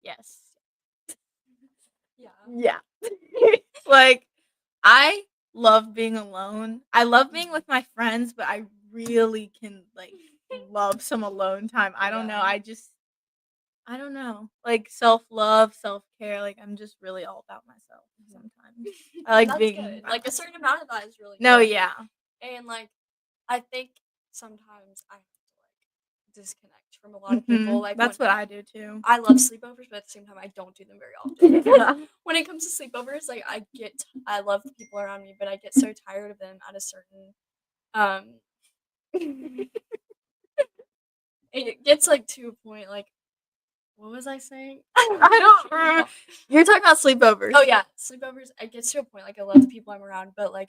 Yes. Yeah. Yeah. Like, I love being alone. I love being with my friends, but I really can, like, love some alone time. I don't know. Yeah. I don't know. Like, self-love, self-care, like, I'm just really all about myself sometimes. I like That's being good. by Like a myself. certain amount of that is really No, good. yeah. And like I think sometimes I have to like disconnect from a lot of people. Like That's when what I do too. I love sleepovers, but at the same time I don't do them very often. When it comes to sleepovers, like I love the people around me, but I get so tired of them at a certain um it gets like to a point like what was I saying? I don't remember. You're talking about sleepovers. Oh yeah, sleepovers. It gets to a point like I love the people I'm around, but like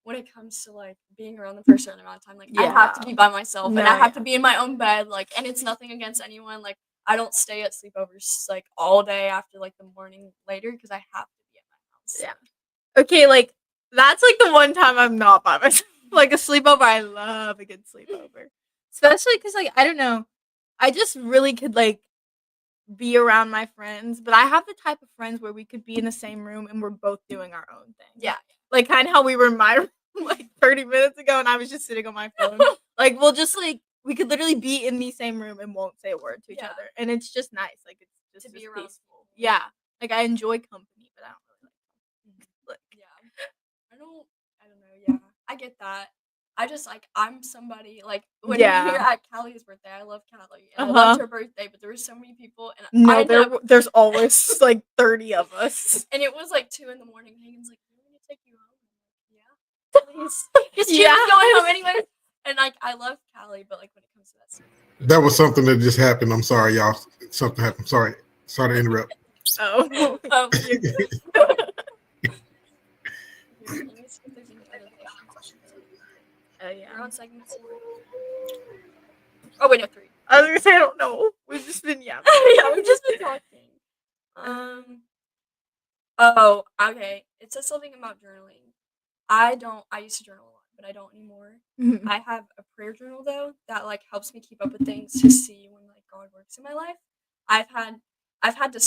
when it comes to like being around them for a certain amount of time, like I have to Yeah. be by myself and No, I have to yeah. be in my own bed. Like, and it's nothing against anyone. Like, I don't stay at sleepovers like all day after like the morning later because I have to be at my house. Yeah. Okay, like that's like the one time I'm not by myself. Like a sleepover, I love a good sleepover, especially because like I don't know, I just really could like be around my friends, but I have the type of friends where we could be in the same room and we're both doing our own thing. Yeah. Like kind of how we were in my room like 30 minutes ago and I was just sitting on my phone. Like we'll just like we could literally be in the same room and won't say a word to each Yeah. other. And it's just nice. Like it's just To be just around peaceful. people. Yeah. Like I enjoy company, but I don't really like Yeah. I don't know. Yeah. I get that. I just like I'm somebody like when you're Yeah. at Callie's birthday, I love Callie and I loved her birthday, but there were so many people and I No, know there's always like 30 of us. and it was like 2 a.m. Hagen's like, "You want me to take you home?" I'm like, yeah, please. Because she was going home anyway. And like, I love Callie, but like when it comes to that stuff, That was something that just happened. I'm sorry, y'all. Something happened. Sorry to interrupt. Oh, you're good. Let me see if there's any other questions. Oh yeah. We're on segment 4. Oh wait, no, 3. I was gonna say I don't know. We've just been Yeah, we've just been talking. Oh, okay. It says something about journaling. I used to journal a lot, but I don't anymore. I have a prayer journal though that like helps me keep up with things to see when like God works in my life. I had to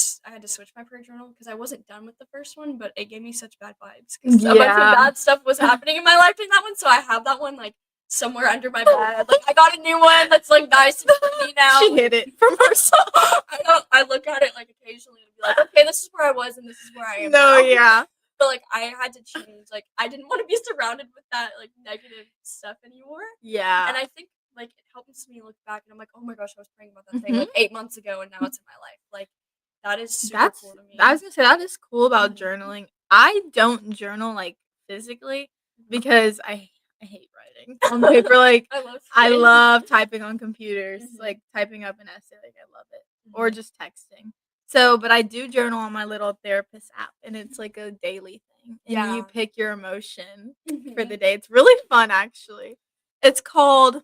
switch my prayer journal because I wasn't done with the first one, but it gave me such bad vibes because a bunch of bad stuff was happening in my life in that one. So I have that one like somewhere under my bed. Like I got a new one that's like nice and pretty now. She hid it from herself. I look at it like occasionally and be like, okay, this is where I was and this is where I am No, now. yeah. But like I had to change. Like I didn't want to be surrounded with that like negative stuff anymore. Yeah. And I think like it helps me look back and I'm like, oh my gosh, I was praying about that thing like 8 months ago and now it's in my life. Like that is super cool to me. I was gonna say that is cool about journaling. I don't journal like physically because I hate writing on paper. Like I love typing on computers, like typing up an essay. Like I love it, or just texting. So, but I do journal on my little therapist app, and it's like a daily thing. And you pick your emotion for the day. It's really fun, actually. It's called.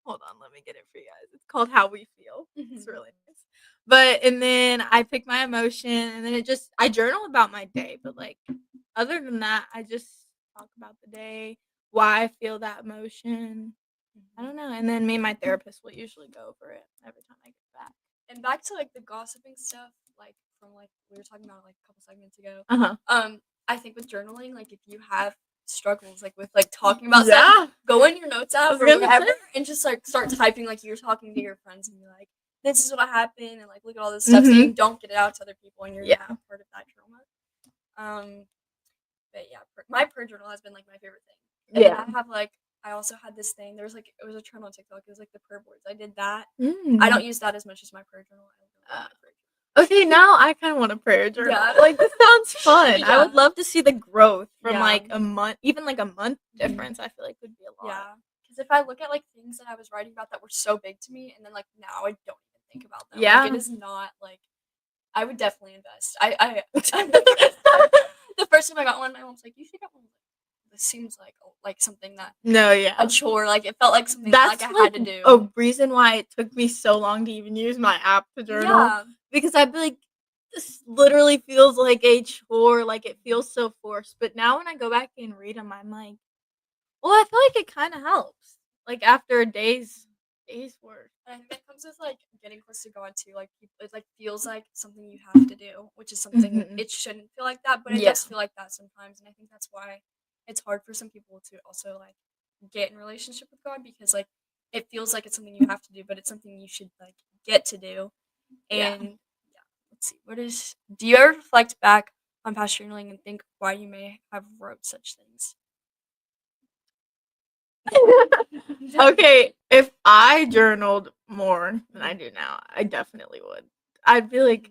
Hold on, let me get it for you guys. It's called How We Feel. It's really nice. But and then I pick my emotion, and then I journal about my day. But like other than that, I just talk about the day, why I feel that emotion. I don't know. And then me and my therapist will usually go over it every time I get back. And back to like the gossiping stuff, like from like we were talking about like a couple segments ago. I think with journaling, like if you have struggles like with like talking about stuff, go in your notes app or whatever and just like start typing like you're talking to your friends and be like, this is what happened and like look at all this stuff so you don't get it out to other people and you're not part of that trauma. But yeah, my prayer journal has been like my favorite thing. And then I have like I also had this thing. There was like it was a trend on TikTok. It was like the prayer boards. I did that. I don't use that as much as my prayer journal. Okay, now I kind of want a prayer journal. Yeah. Like this sounds fun. I would love to see the growth from like a month, even like a month difference. I feel like would be a lot. Yeah, because if I look at like things that I was writing about that were so big to me, and then like now I don't even think about them. Yeah, like, it is not like I would definitely invest. I the first time I got one, my mom's like, "You should get one." this seems like something that No, yeah. a chore. Like it felt like something that, That's like I had to do. a reason why it took me so long to even use my app to journal. Yeah. Because I'd be like, this literally feels like a chore, like it feels so forced. But now when I go back and read them, I'm like, well, I feel like it kind of helps. Like after a day's work. And I think that comes with like getting close to God too. Like it like feels like something you have to do, which is something it shouldn't feel like that, but it does feel like that sometimes. And I think that's why it's hard for some people to also like get in relationship with God, because like it feels like it's something you have to do, but it's something you should like get to do. And yeah, let's see. Do you ever reflect back on past journaling and think why you may have wrote such things? Okay, if I journaled more than I do now, I definitely would. I'd be like,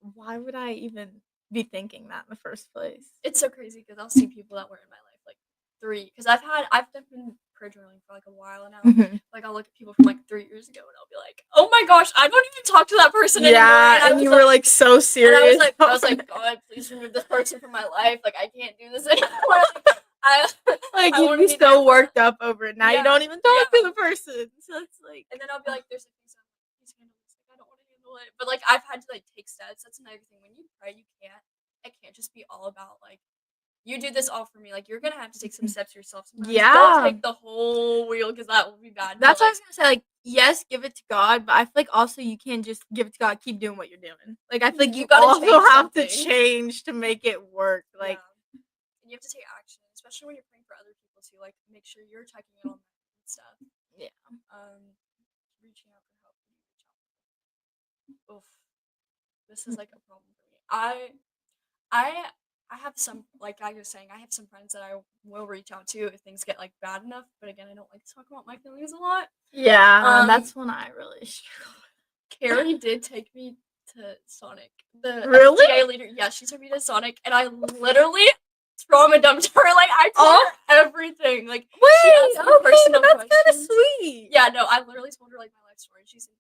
why would I even be thinking that in the first place? It's so crazy because I'll see people that were in my life like because I've been prayer journaling for like a while now. Like I'll look at people from like 3 years ago and I'll be like, oh my gosh, I don't even talk to that person anymore. And you were like so serious. And I was like, God, please remove this person from my life. Like I can't do this anymore. You'd be so worked up over it. Now you don't even talk to the person. So it's like, and then I'll be like, there's like things please handle this. Like I don't want to handle it. But like I've had to like take steps. That's another thing. When you pray, it can't just be all about like you do this all for me. Like you're gonna have to take some steps yourself. Sometimes. Don't take the whole wheel because that will be bad. That's what I was gonna say. Like, yes, give it to God, but I feel like also you can't just give it to God. Keep doing what you're doing. Like I feel like you also have to change to make it work. Like, and you have to take action, especially when you're praying for other people too. Like make sure you're checking in on them and stuff. Yeah. Reaching out for help. Oof. This is like a problem for me. I have some, like I was saying, I have some friends that I will reach out to if things get like bad enough. But again, I don't like to talk about my feelings a lot. Yeah, that's when I really struggle. Carrie did take me to Sonic. The really? FTA leader. Yeah, she took me to Sonic, and I literally trauma dumped her. Like I told her everything. Like she asked me personal questions. That's kind of sweet. Yeah, no, I literally told her like my life story. She's like,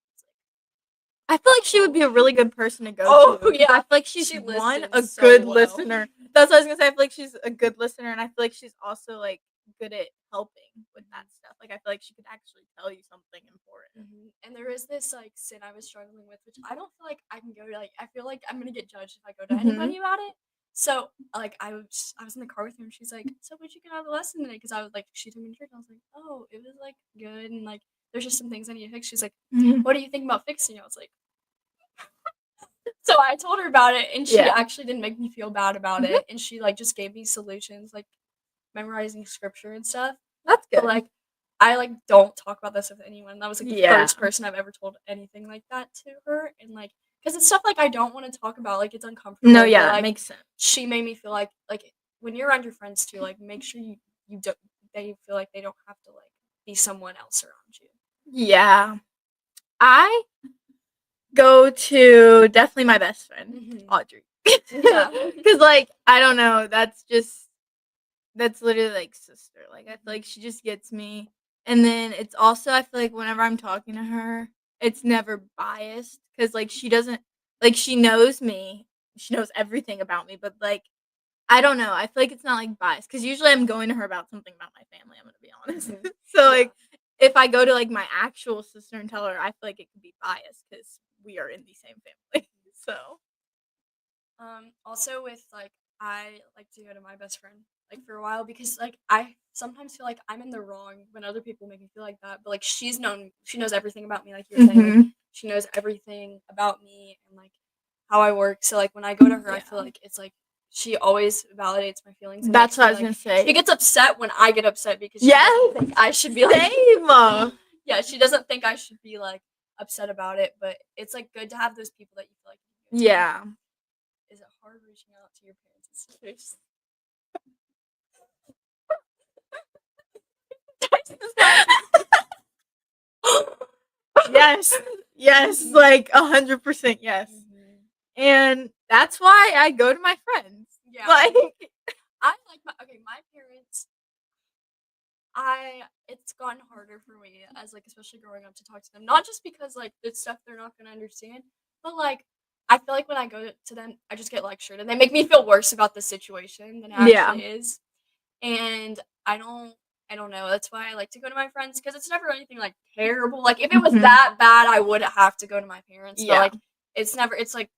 I feel like she would be a really good person to go to. Oh yeah, I feel like she's a good listener. That's what I was gonna say. I feel like she's a good listener, and I feel like she's also like good at helping with that stuff. Like I feel like she could actually tell you something important. And there is this like sin I was struggling with, which I don't feel like I can go to. Like I feel like I'm gonna get judged if I go to anybody about it. So like I was in the car with her, and she's like, "So what'd you get out of the lesson today?" Because I was like, she took me to church. And I was like, "Oh, it was like good," and like there's just some things I need to fix. She's like, "What do you think about fixing?" I was like. So I told her about it, and she actually didn't make me feel bad about it, and she like just gave me solutions, like memorizing scripture and stuff. That's good. But, like I like don't talk about this with anyone. That was like the first person I've ever told anything like that to her, and like because it's stuff like I don't want to talk about, like it's uncomfortable. No, yeah, but, that like, makes sense. She made me feel like when you're around your friends too, like make sure you don't they feel like they don't have to like be someone else around you. Yeah, I go to definitely my best friend, Audrey. Because like I don't know, that's literally like sister. Like I feel like she just gets me. And then it's also I feel like whenever I'm talking to her, it's never biased because like she doesn't like she knows me, she knows everything about me, but like I don't know, I feel like it's not like biased because usually I'm going to her about something about my family. I'm gonna be honest. So like if I go to like my actual sister and tell her, I feel like it could be biased because we are in the same family. So also with like I like to go to my best friend like for a while because like I sometimes feel like I'm in the wrong when other people make me feel like that, but like she knows everything about me, like you're saying, like, she knows everything about me and like how I work. So like when I go to her, I feel like it's like she always validates my feelings. That's what I was gonna say. She gets upset when I get upset because she doesn't think I should be like same. Yeah, she doesn't think I should be like upset about it, but it's like good to have those people that you feel like you can go to. Is it hard reaching out to your parents and sisters? Yes, like 100% yes. And that's why I go to my friends. Yeah, like I like my parents. It's gotten harder for me as like especially growing up to talk to them, not just because like it's stuff they're not gonna understand, but like I feel like when I go to them, I just get lectured and they make me feel worse about the situation than it actually is. and I don't know. That's why I like to go to my friends because it's never anything like terrible. Like if it was that bad, I would have to go to my parents. But like it's never. It's like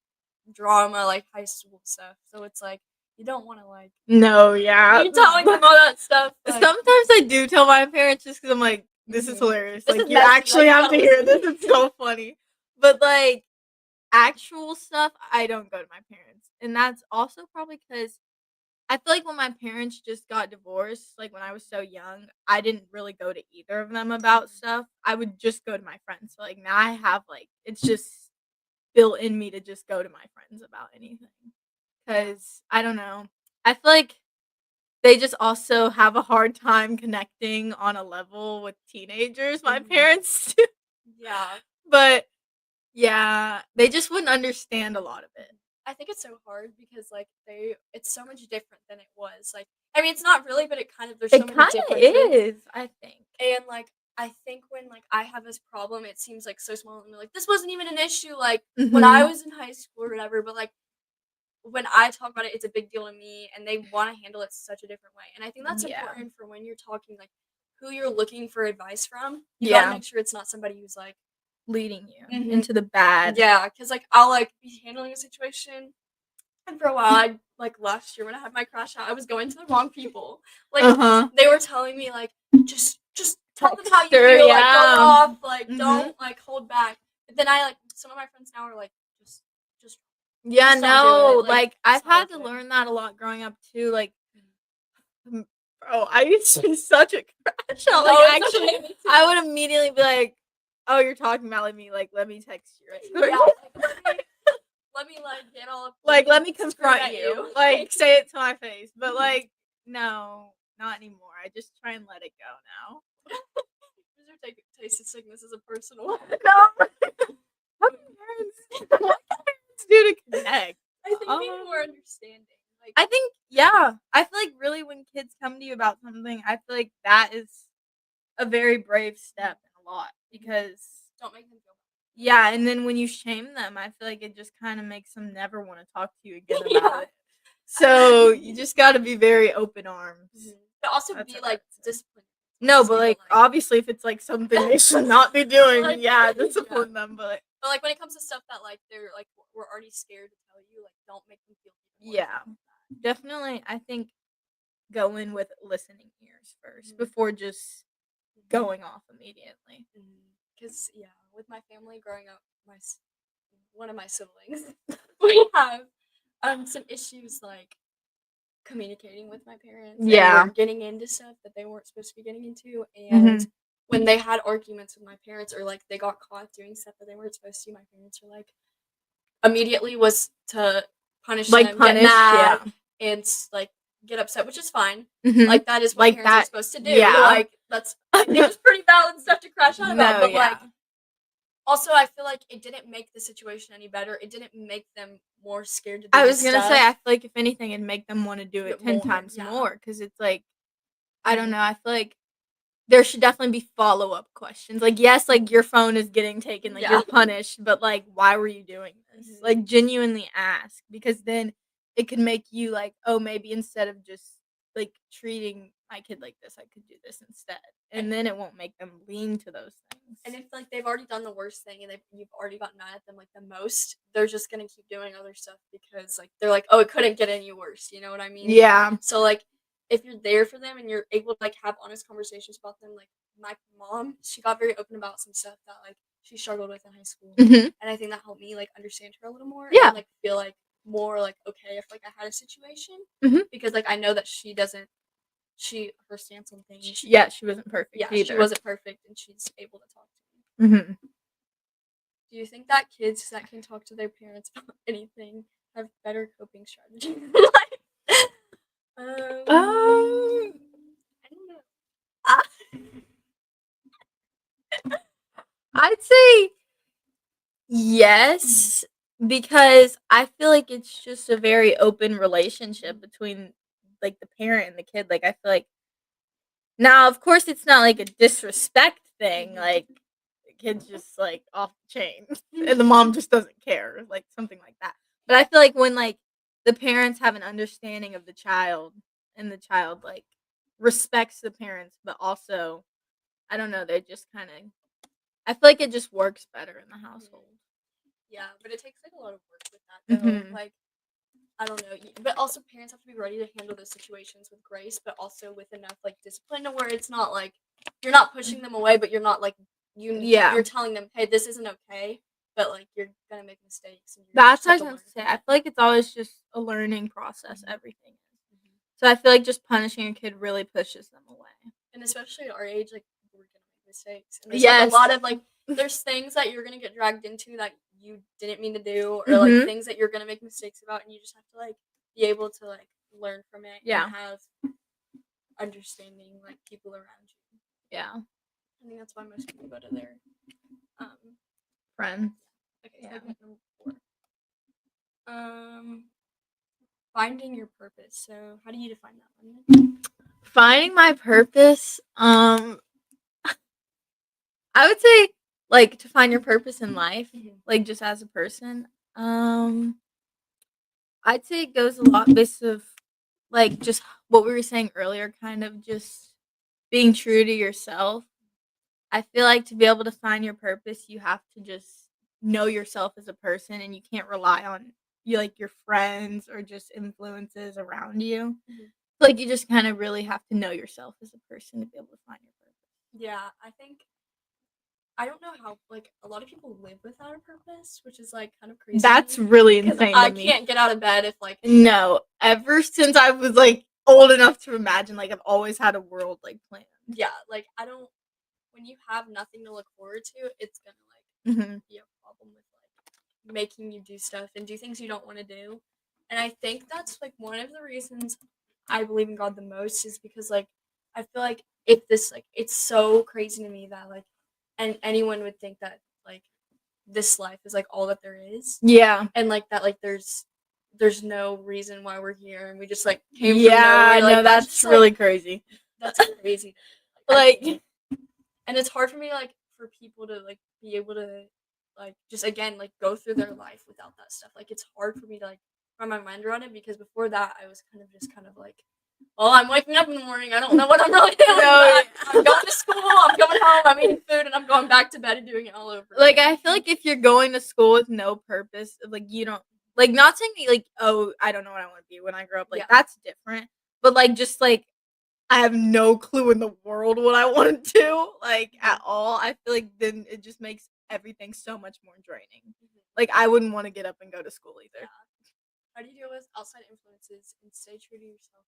drama, like high school stuff. So it's like you don't want to like No, yeah. be telling them all that stuff. Like, Sometimes I do tell my parents just because I'm like, this is hilarious. This like is you messy, actually like, have to you hear gotta this. It's so funny. But like actual stuff, I don't go to my parents, and that's also probably because I feel like when my parents just got divorced, like when I was so young, I didn't really go to either of them about stuff. I would just go to my friends. So like now I have like it's just built in me to just go to my friends about anything. Cause I don't know. I feel like they just also have a hard time connecting on a level with teenagers, my parents do. yeah. But yeah, they just wouldn't understand a lot of it. I think it's so hard because like it's so much different than it was. Like I mean, it's not really, but it kind of there's so many differences. It is, I think. And like I think when like I have this problem, it seems like so small and like this wasn't even an issue like when I was in high school or whatever. But like when I talk about it, it's a big deal to me, and they want to handle it such a different way. And I think that's important for when you're talking like who you're looking for advice from. You gotta make sure it's not somebody who's like leading you into the bad. Yeah, because like I'll like be handling a situation, and for a while, I like last year when I had my crash out, I was going to the wrong people. Like they were telling me like just tell them how you feel, like go off, like don't like hold back. But then I like some of my friends now are like just yeah, just don't no, do it. like I've had to learn that a lot growing up too. Like, bro, I used to be such a crash out. Like actually, I would immediately be like, "Oh, you're talking about me? Like, let me text you right quick. Yeah, let me like get all like let me confront you. Like say it to my face." But like, no, not anymore. I just try and let it go now. Taste of sickness as a personal one. No. What can parents do to connect? I think being more understanding. Like, I think, yeah. I feel like really when kids come to you about something, I feel like that is a very brave step in a lot because don't make them feel bad. Yeah, and then when you shame them, I feel like it just kind of makes them never want to talk to you again about it. So you just got to be very open arms. But also be like disciplined. No, but like obviously if it's like something they should not be doing, like, discipline them. But like when it comes to stuff that like they're like we're already scared to tell you, like don't make them feel. Definitely. I think go in with listening ears first before just going off immediately. Because with my family growing up, one of my siblings, we have some issues like communicating with my parents. Yeah, and getting into stuff that they weren't supposed to be getting into, and when they had arguments with my parents or like they got caught doing stuff that they weren't supposed to, my parents were like immediately was to punish them, get mad, and like get upset, which is fine. Like that is what parents are supposed to do. Yeah, like that's I think it's pretty valid stuff to crash out about. But like also I feel like it didn't make the situation any better. It didn't make them more scared to do I was gonna stuff. say I feel like if anything it'd make them want to do it 10 times more because it's like I don't know, I feel like there should definitely be follow-up questions. Like, yes, like, your phone is getting taken, like, you're punished, but, like, why were you doing this? Like, genuinely ask, because then it could make you, like, oh, maybe instead of just, like, treating my kid like this, I could do this instead. And then it won't make them lean to those things. And if, like, they've already done the worst thing and you've already gotten mad at them, like, the most, they're just gonna keep doing other stuff because, like, they're like, oh, it couldn't get any worse, you know what I mean? Yeah. So, like, if you're there for them and you're able to like have honest conversations about them, like my mom, she got very open about some stuff that like she struggled with in high school, and I think that helped me like understand her a little more, and like feel like more like okay if like I had a situation because like I know that her stance on things. She wasn't perfect. Either. She wasn't perfect, and she's able to talk to me. Do you think that kids that can talk to their parents about anything have better coping strategies? I don't know. I'd say yes, because I feel like it's just a very open relationship between like the parent and the kid. Like I feel like now, of course, it's not like a disrespect thing. Like the kid's just like off the chain, and the mom just doesn't care, like something like that. But I feel like when like the parents have an understanding of the child, and the child like respects the parents, but also, I don't know, they just kind of, I feel like it just works better in the household. Yeah, but it takes like a lot of work with that though. Mhm. Like, I don't know, but also parents have to be ready to handle those situations with grace, but also with enough like discipline to where it's not like you're not pushing them away, but you're not like Yeah. you're telling them, hey, this isn't okay, but like you're gonna make mistakes. And That's what I was going to say. I feel like it's always just a learning process, everything is. So I feel like just punishing a kid really pushes them away. And especially at our age, like we're gonna make mistakes. And there's like Yes. a lot of like there's things that you're gonna get dragged into that you didn't mean to do, or like things that you're gonna make mistakes about, and you just have to like be able to like learn from it and have understanding like people around you. Yeah. I think that's why most people go to their Friends. okay, so number 4. Finding your purpose. So how do you define that one? Finding my purpose, I would say like to find your purpose in life, like just as a person. I'd say it goes a lot based of like just what we were saying earlier, kind of just being true to yourself. I feel like to be able to find your purpose, you have to just know yourself as a person, and you can't rely on your friends or just influences around you. Like you just kind of really have to know yourself as a person to be able to find your purpose. Yeah, I think I don't know how like a lot of people live without a purpose, which is like kind of crazy. That's really insane I to me. can't get out of bed if like No, ever since I was like old enough to imagine, like I've always had a world like planned. Yeah, like I don't. When you have nothing to look forward to, it's gonna like be a problem with like making you do stuff and do things you don't want to do. And I think that's like one of the reasons I believe in God the most is because like I feel like if this like it's so crazy to me that like and anyone would think that like this life is like all that there is. Yeah. And like that like there's no reason why we're here and we just like came Yeah, from nowhere. I Like, know that's just, really like, crazy. That's crazy. Like and it's hard for me like for people to like be able to like just again like go through their life without that stuff. Like it's hard for me to like wrap my mind around it because before that I was kind of like, well, I'm waking up in the morning, I don't know what I'm really doing. No, I'm going to school, I'm coming home, I'm eating food, and I'm going back to bed and doing it all over. like I feel like if you're going to school with no purpose, like you don't like not saying like, oh, I don't know what I want to be when I grow up. Like that's different. But like just like I have no clue in the world what I want to do, like at all. I feel like then it just makes everything so much more draining. Like I wouldn't want to get up and go to school either. Yeah. How do you deal with outside influences and stay true to yourself?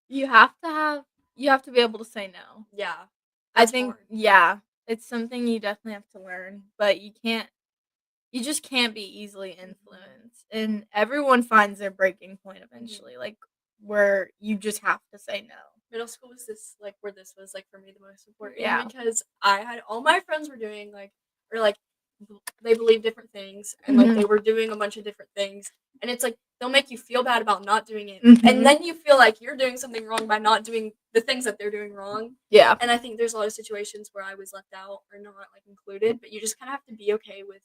You have to be able to say no. Yeah. I think it's something you definitely have to learn, but you just can't be easily influenced. And everyone finds their breaking point eventually, like where you just have to say no. Middle school was this like where this was like for me the most important because because I had all my friends were doing like or like they believe different things and like they were doing a bunch of different things and it's like they'll make you feel bad about not doing it and then you feel like you're doing something wrong by not doing the things that they're doing wrong. Yeah. And I think there's a lot of situations where I was left out or not like included, but you just kind of have to be okay with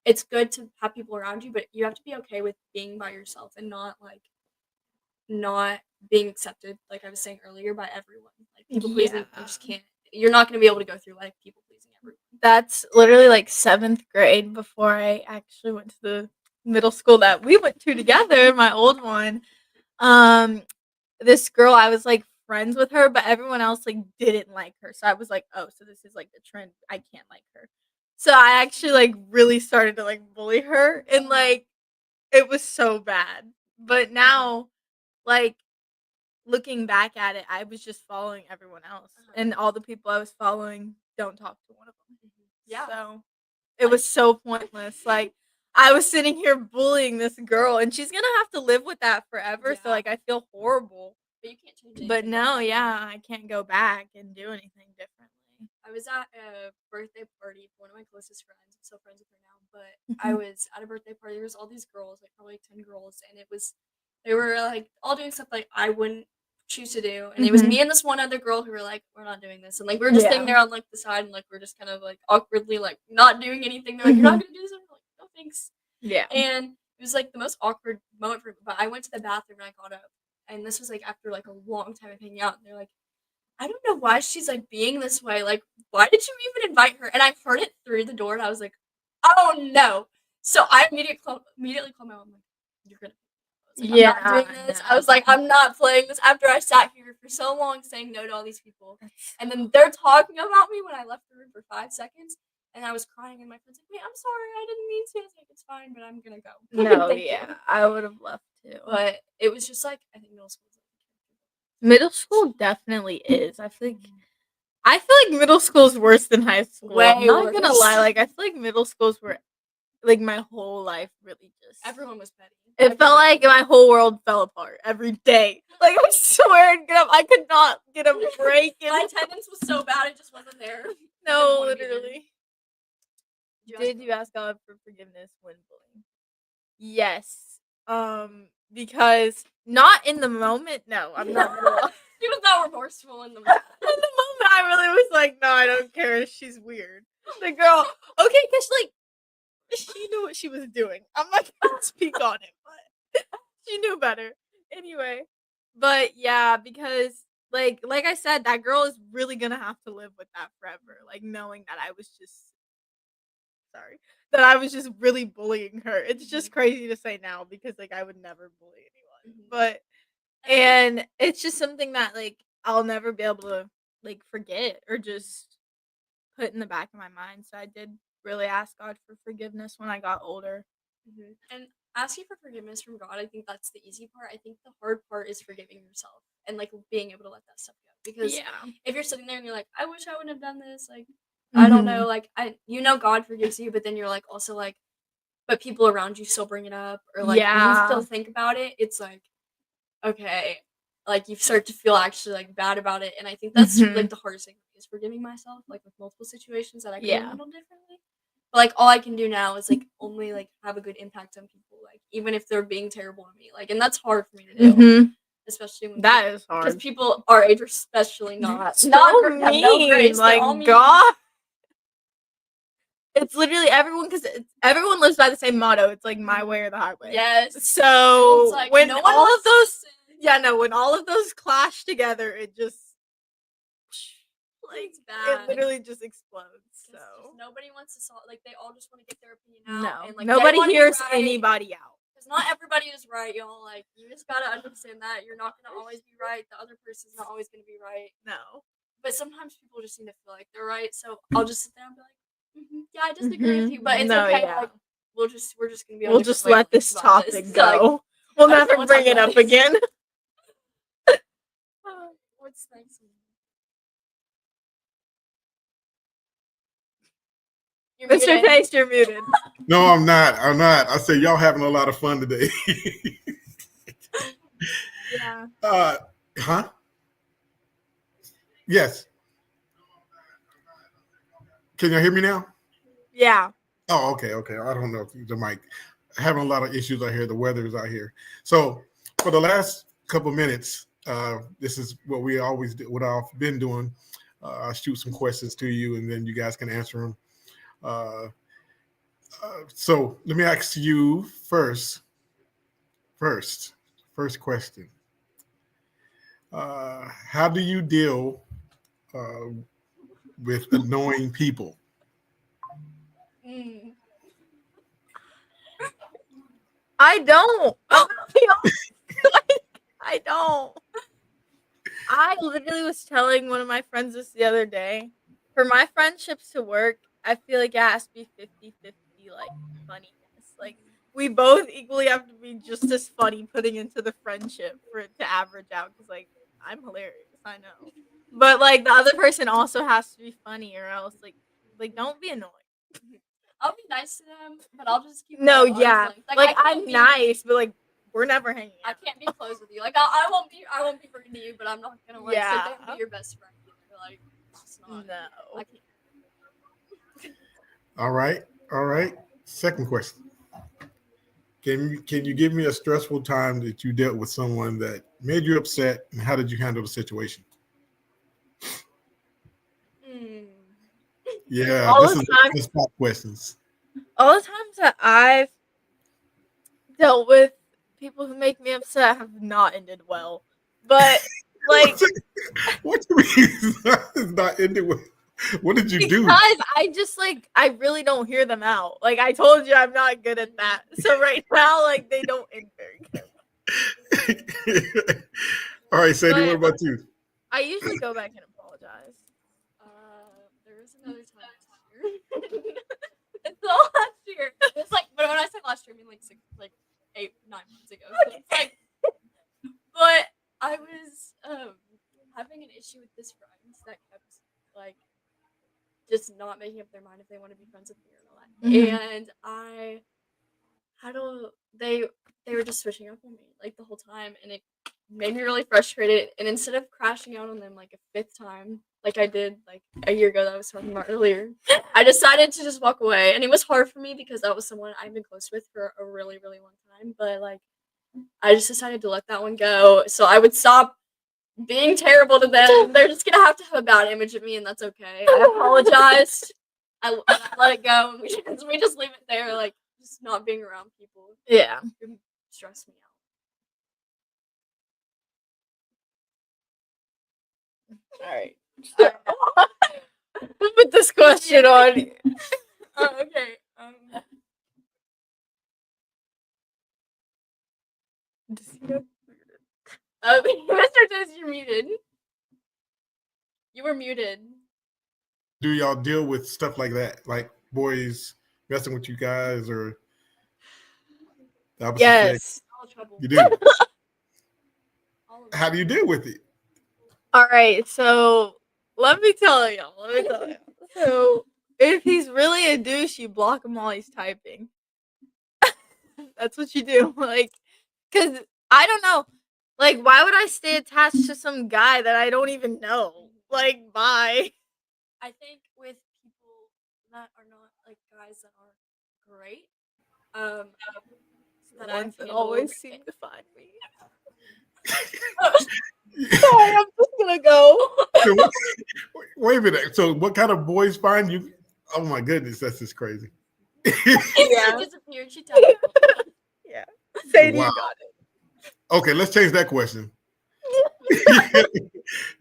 it's good to have people around you, but you have to be okay with being by yourself and not being accepted, like I was saying earlier, by everyone. Like people pleasing, you just can't. You're not going to be able to go through like people pleasing everyone. That's literally like 7th grade before I actually went to the middle school that we went to together, my old one. This girl, I was like friends with her, but everyone else like didn't like her. So I was like, oh, so this is like the trend. I can't like her. So I actually like really started to like bully her, and like it was so bad. But now, like looking back at it, I was just following everyone else, and all the people I was following don't talk to one of them. Yeah. So it was so pointless. Like I was sitting here bullying this girl, and she's gonna have to live with that forever. So like I feel horrible. But you can't change it. But no, I can't go back and do anything differently. I was at a birthday party for one of my closest friends. I'm still friends with her now, but I was at a birthday party. There was all these girls, like probably 10 girls, and they were like all doing stuff like I wouldn't choose to do, and it was me and this one other girl who were like, we're not doing this, and like we were just sitting there on like the side, and like we're just kind of like awkwardly like not doing anything. They're like, you're not gonna do this, and I'm like, no thanks. Yeah. And it was like the most awkward moment for me. But I went to the bathroom and I got up, and this was like after like a long time of hanging out. And they're like, I don't know why she's like being this way. Like, why did you even invite her? And I heard it through the door, and I was like, oh no. So I immediately called my mom. Like, you're gonna. I was like, I'm not doing this. I was like, I'm not playing this. After I sat here for so long saying no to all these people, and then they're talking about me when I left the room for 5 seconds, and I was crying, and my friend's like, wait, I'm sorry, I didn't mean to. I was like, it's fine, but I'm gonna go. No, Thank yeah, you. I would have left too. But it was just like, I think Middle school definitely is. I feel like middle school is worse than high school. I'm Way not gonna worse. lie. Like, I feel like middle schools were like my whole life really just. everyone was petty. It felt like my whole world fell apart every day. Like, I swear to God, I could not get a break. My attendance was so bad, it just wasn't there. No, wanna be there. literally. Did you ask God for forgiveness when bullying? Yes. Because not in the moment. No, I'm not gonna lie. He was not remorseful in the In the moment, I really was like, no, I don't care. She's weird. The girl, okay, because like she knew what she was doing. I'm not gonna speak on it, but she knew better. Anyway, but yeah, because like I said, that girl is really gonna have to live with that forever. Like, knowing that I was just really bullying her. It's just crazy to say now because like I would never bully anyone. But and it's just something that like I'll never be able to like forget or just put in the back of my mind. So I did really ask God for forgiveness when I got older. And asking for forgiveness from God, I think that's the easy part. I think the hard part is forgiving yourself and like being able to let that stuff go. Because if you're sitting there and you're like, I wish I wouldn't have done this, like I don't know, like God forgives you, but then you're like also like, but people around you still bring it up, or like you still think about it. It's like, okay, like you start to feel actually like bad about it, and I think that's like the hardest thing is forgiving myself, like with multiple situations that I could have handled differently. But like all I can do now is like only like have a good impact on people, like even if they're being terrible to me, like, and that's hard for me to do, especially when that is hard because people our age are especially not so not mean. No grades, like God. It's literally everyone because everyone lives by the same motto. It's like my way or the highway. Yes. So like, when no all of those, when all of those clash together, it just like it literally just explodes. So nobody wants to solve. Like they all just want to get their opinion out. No, and, like, nobody hears anybody out. Because not everybody is right, y'all. Like you just gotta understand that you're not gonna always be right. The other person's not always gonna be right. No. But sometimes people just need to feel like they're right. So I'll just sit there and be like, yeah, I disagree with you, but it's okay. Like, we're just gonna be. We'll just let this topic go. We'll never bring it up again. What's next? Mr. Taste, you're muted. No, I'm not. I say y'all having a lot of fun today. Yeah. Huh? Yes. Can you hear me now? Yeah. Oh, okay. I don't know if the mic. Having a lot of issues out here. The weather is out here. So for the last couple minutes, this is what we always do. What I've been doing. I'll shoot some questions to you, and then you guys can answer them. So let me ask you first. First question. How do you deal with annoying people? I don't. I don't. I literally was telling one of my friends this the other day. For my friendships to work, I feel like it has to be 50-50, like, funniness. Like, we both equally have to be just as funny putting into the friendship for it to average out. Because, like, I'm hilarious, I know. But, like, the other person also has to be funny, or else, like don't be annoying. I'll be nice to them, but I'll just keep. No, yeah. Like I'm nice, but like we're never hanging out. I can't be close with you. Like I won't be rude to you, but I'm not gonna like sit there and be your best friend. Like it's not. No. I can't. All right. Second question. Can you give me a stressful time that you dealt with someone that made you upset, and how did you handle the situation? Yeah, this is top questions. All the times that I've dealt with people who make me upset have not ended well. But like, what do you mean it's not ending with? What did you do? because I just I really don't hear them out. Like I told you, I'm not good at that. So right now, like they don't end very good. All right, Sadie, But what about you? I usually go back and apologize. There was another time last year. It's all last year. It's like, but when I say last year, I mean like 8, 9 months ago. So it's like, but I was having an issue with this friend that kept like just not making up their mind if they want to be friends with me or not. And I had they were just switching up on me like the whole time, and it made me really frustrated. And instead of crashing out on them like a 5th time, like I did like a year ago that I was talking about earlier, I decided to just walk away. And it was hard for me because that was someone I've been close with for a really, really long time. But like I just decided to let that one go. So I would stop being terrible to them. They're just gonna have to have a bad image of me, and that's okay. I apologized. I let it go, and we just leave it there. Like just not being around people. Yeah. It stressed me out. All right. We'll put this question on. Okay. Mr. Diz, you're muted. You were muted. Do y'all deal with stuff like that, like boys messing with you guys, or the opposite sex? Yes. All trouble. You do. How do you deal with it? All right. So let me tell y'all. So if he's really a douche, you block him while he's typing. That's what you do. Like, because I don't know. Like, why would I stay attached to some guy that I don't even know? Like, bye. I think with people that are not like guys that are great, The ones that always seem to find me. Sorry, I'm just gonna go. So wait a minute. So what kind of boys find you? Oh my goodness, that's just crazy. She disappeared. She teleported. Yeah. Sadie, Wow. you got it. Okay, let's change that question.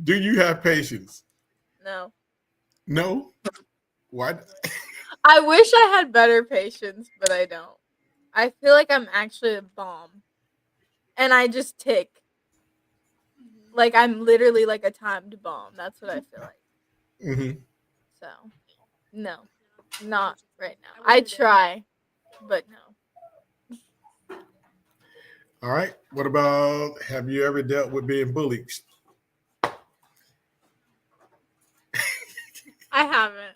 Do you have patience? No. No. Why? I wish I had better patience, but I don't. I feel like I'm actually a bomb. And I just tick. Like I'm literally like a timed bomb. That's what I feel like. Mm-hmm. So, no. Not right now. I try, but no. All right. What about, have you ever dealt with being bullied? I haven't.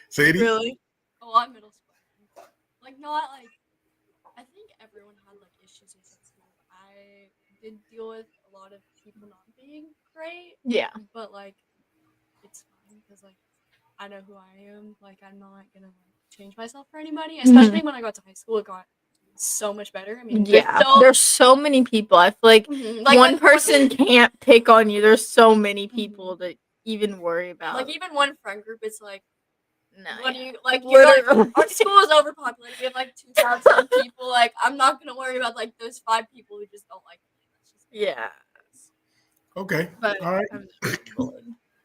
Sadie? Really? A lot in middle school. Like not like I think everyone had like issues with it too. I did deal with a lot of people not being great. Yeah. But like it's fine because like I know who I am. Like I'm not gonna like change myself for anybody. Especially when I got to high school, it got so much better. I mean, yeah, there's so many people. I feel like, one person can't pick on you. There's so many people to even worry about. Like even one friend group, it's like, no, what do you like? You're like our school is overpopulated. We have like 2,000 people. Like I'm not gonna worry about like those 5 people who just don't like me. That's just yeah. Okay. But all right.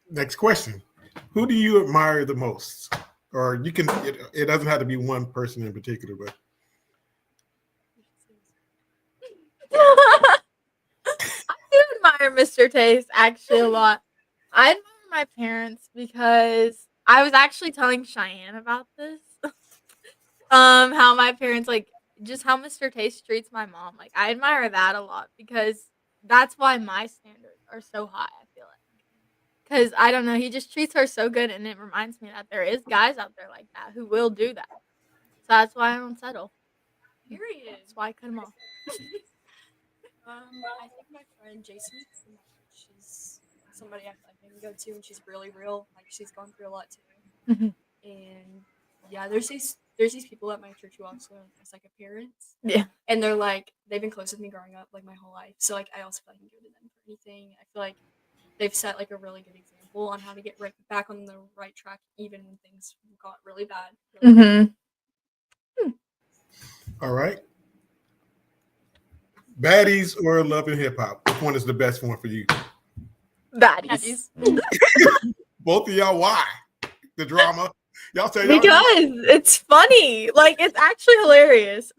Next question. Who do you admire the most? Or you can, it doesn't have to be one person in particular, but. I do admire Mr. Taste actually a lot. I admire my parents because I was actually telling Cheyenne about this. How my parents just how Mr. Taste treats my mom. Like I admire that a lot because that's why my standards are so high, I feel like. Because I don't know, he just treats her so good, and it reminds me that there is guys out there like that who will do that. So that's why I don't settle. Period. That's why I cut him off. I think my friend Jason, she's somebody I can go to, and she's really real. Like she's gone through a lot too. And yeah, there's these people at my church who also as like a parents. Yeah. And they're like they've been close with me growing up like my whole life. So like I also feel like I can go to them for anything. I feel like they've set like a really good example on how to get back on the right track even when things got really bad. All right. Baddies or Love and Hip Hop? Which one is the best one for you? Baddies. Both of y'all, why? The drama. Y'all say Because it's funny. Like, it's actually hilarious.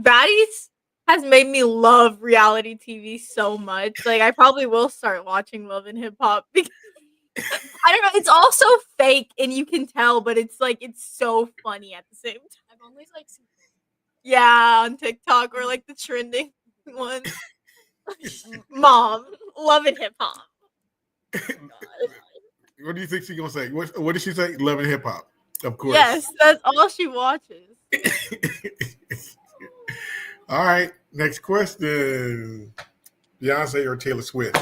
Baddies has made me love reality TV so much. Like, I probably will start watching Love and Hip Hop because I don't know. It's also fake, and you can tell, but it's like it's so funny at the same time. I've only like seen Yeah, on TikTok or like the trending ones. Mom, Love and Hip Hop. What do you think she's gonna say? What did she say? Love and Hip Hop. Of course. Yes, that's all she watches. All right. Next question. Beyonce or Taylor Swift?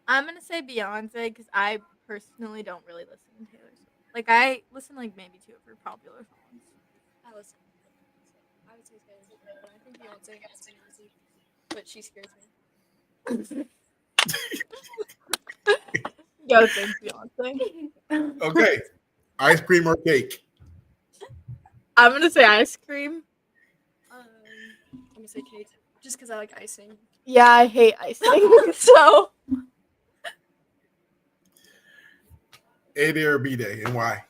I'm gonna say Beyonce because I personally don't really listen to Taylor Swift. Like I listen like maybe 2 of her popular songs. I listen. So I would say Taylor Swift, but I think Beyonce has some music, but she scares me. Yo, thanks Beyonce. Okay. Ice cream or cake? I'm gonna say ice cream. I'm gonna say cake, just because I like icing. Yeah, I hate icing. So A day or B day, and why?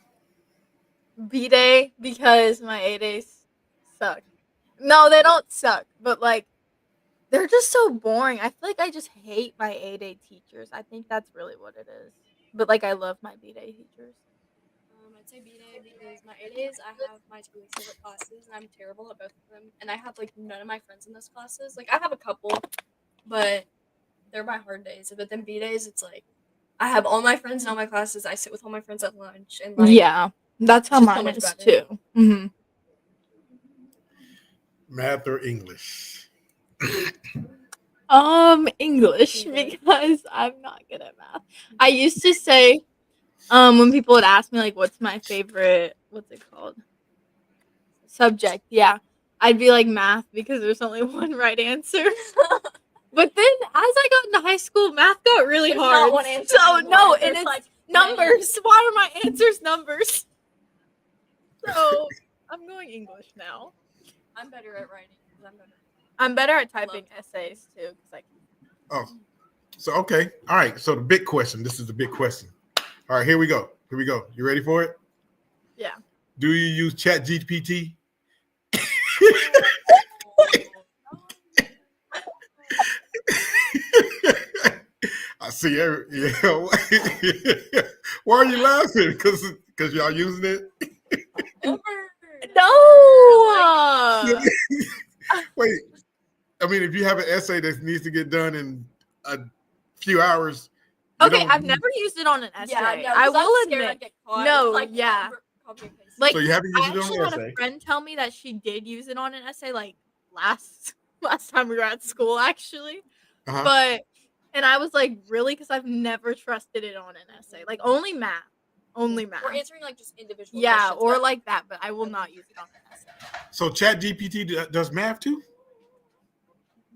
B day because my A days suck. No, they don't suck, but like they're just so boring. I feel like I just hate my A day teachers. I think that's really what it is. But like I love my B day teachers. I'd say B day because my A days I have my 2 weeks favorite classes and I'm terrible at both of them. And I have like none of my friends in those classes. Like I have a couple, but they're my hard days. But then B days, it's like I have all my friends in all my classes. I sit with all my friends at lunch and like Yeah, that's how it's just so mine much is better. too. Mm-hmm. Math or English? English English. because I'm not good at math. I used to say, when people would ask me like, "What's my favorite? What's it called? Subject?" Yeah, I'd be like math because there's only one right answer. But then as I got into high school, math got really There's hard. not one answer So anymore. no, and There's, it's like, numbers. Why are my answers numbers? So I'm going English now. I'm better at writing because I'm better. I'm better at typing essays too because I can. Oh, so okay. All right. So the big question. This is the big question. All right, here we go. Here we go. You ready for it? Yeah. Do you use Chat GPT? I see every, yeah. Why are you laughing? Because y'all using it? No. Wait. I mean, if you have an essay that needs to get done in a few hours. Okay, I've never used it on an essay. Yeah, no, I will I'm scared admit. I'd get caught No, with, like, yeah. copy and paste. Like, So you haven't used I it on actually an had essay? a friend tell me that she did use it on an essay like last time we were at school actually. Uh-huh. And I was like, really? Because I've never trusted it on an essay. Like only math. Only math. Or answering like just individual Yeah, questions. or like that, but I will not use it on an essay. So Chat GPT does math too?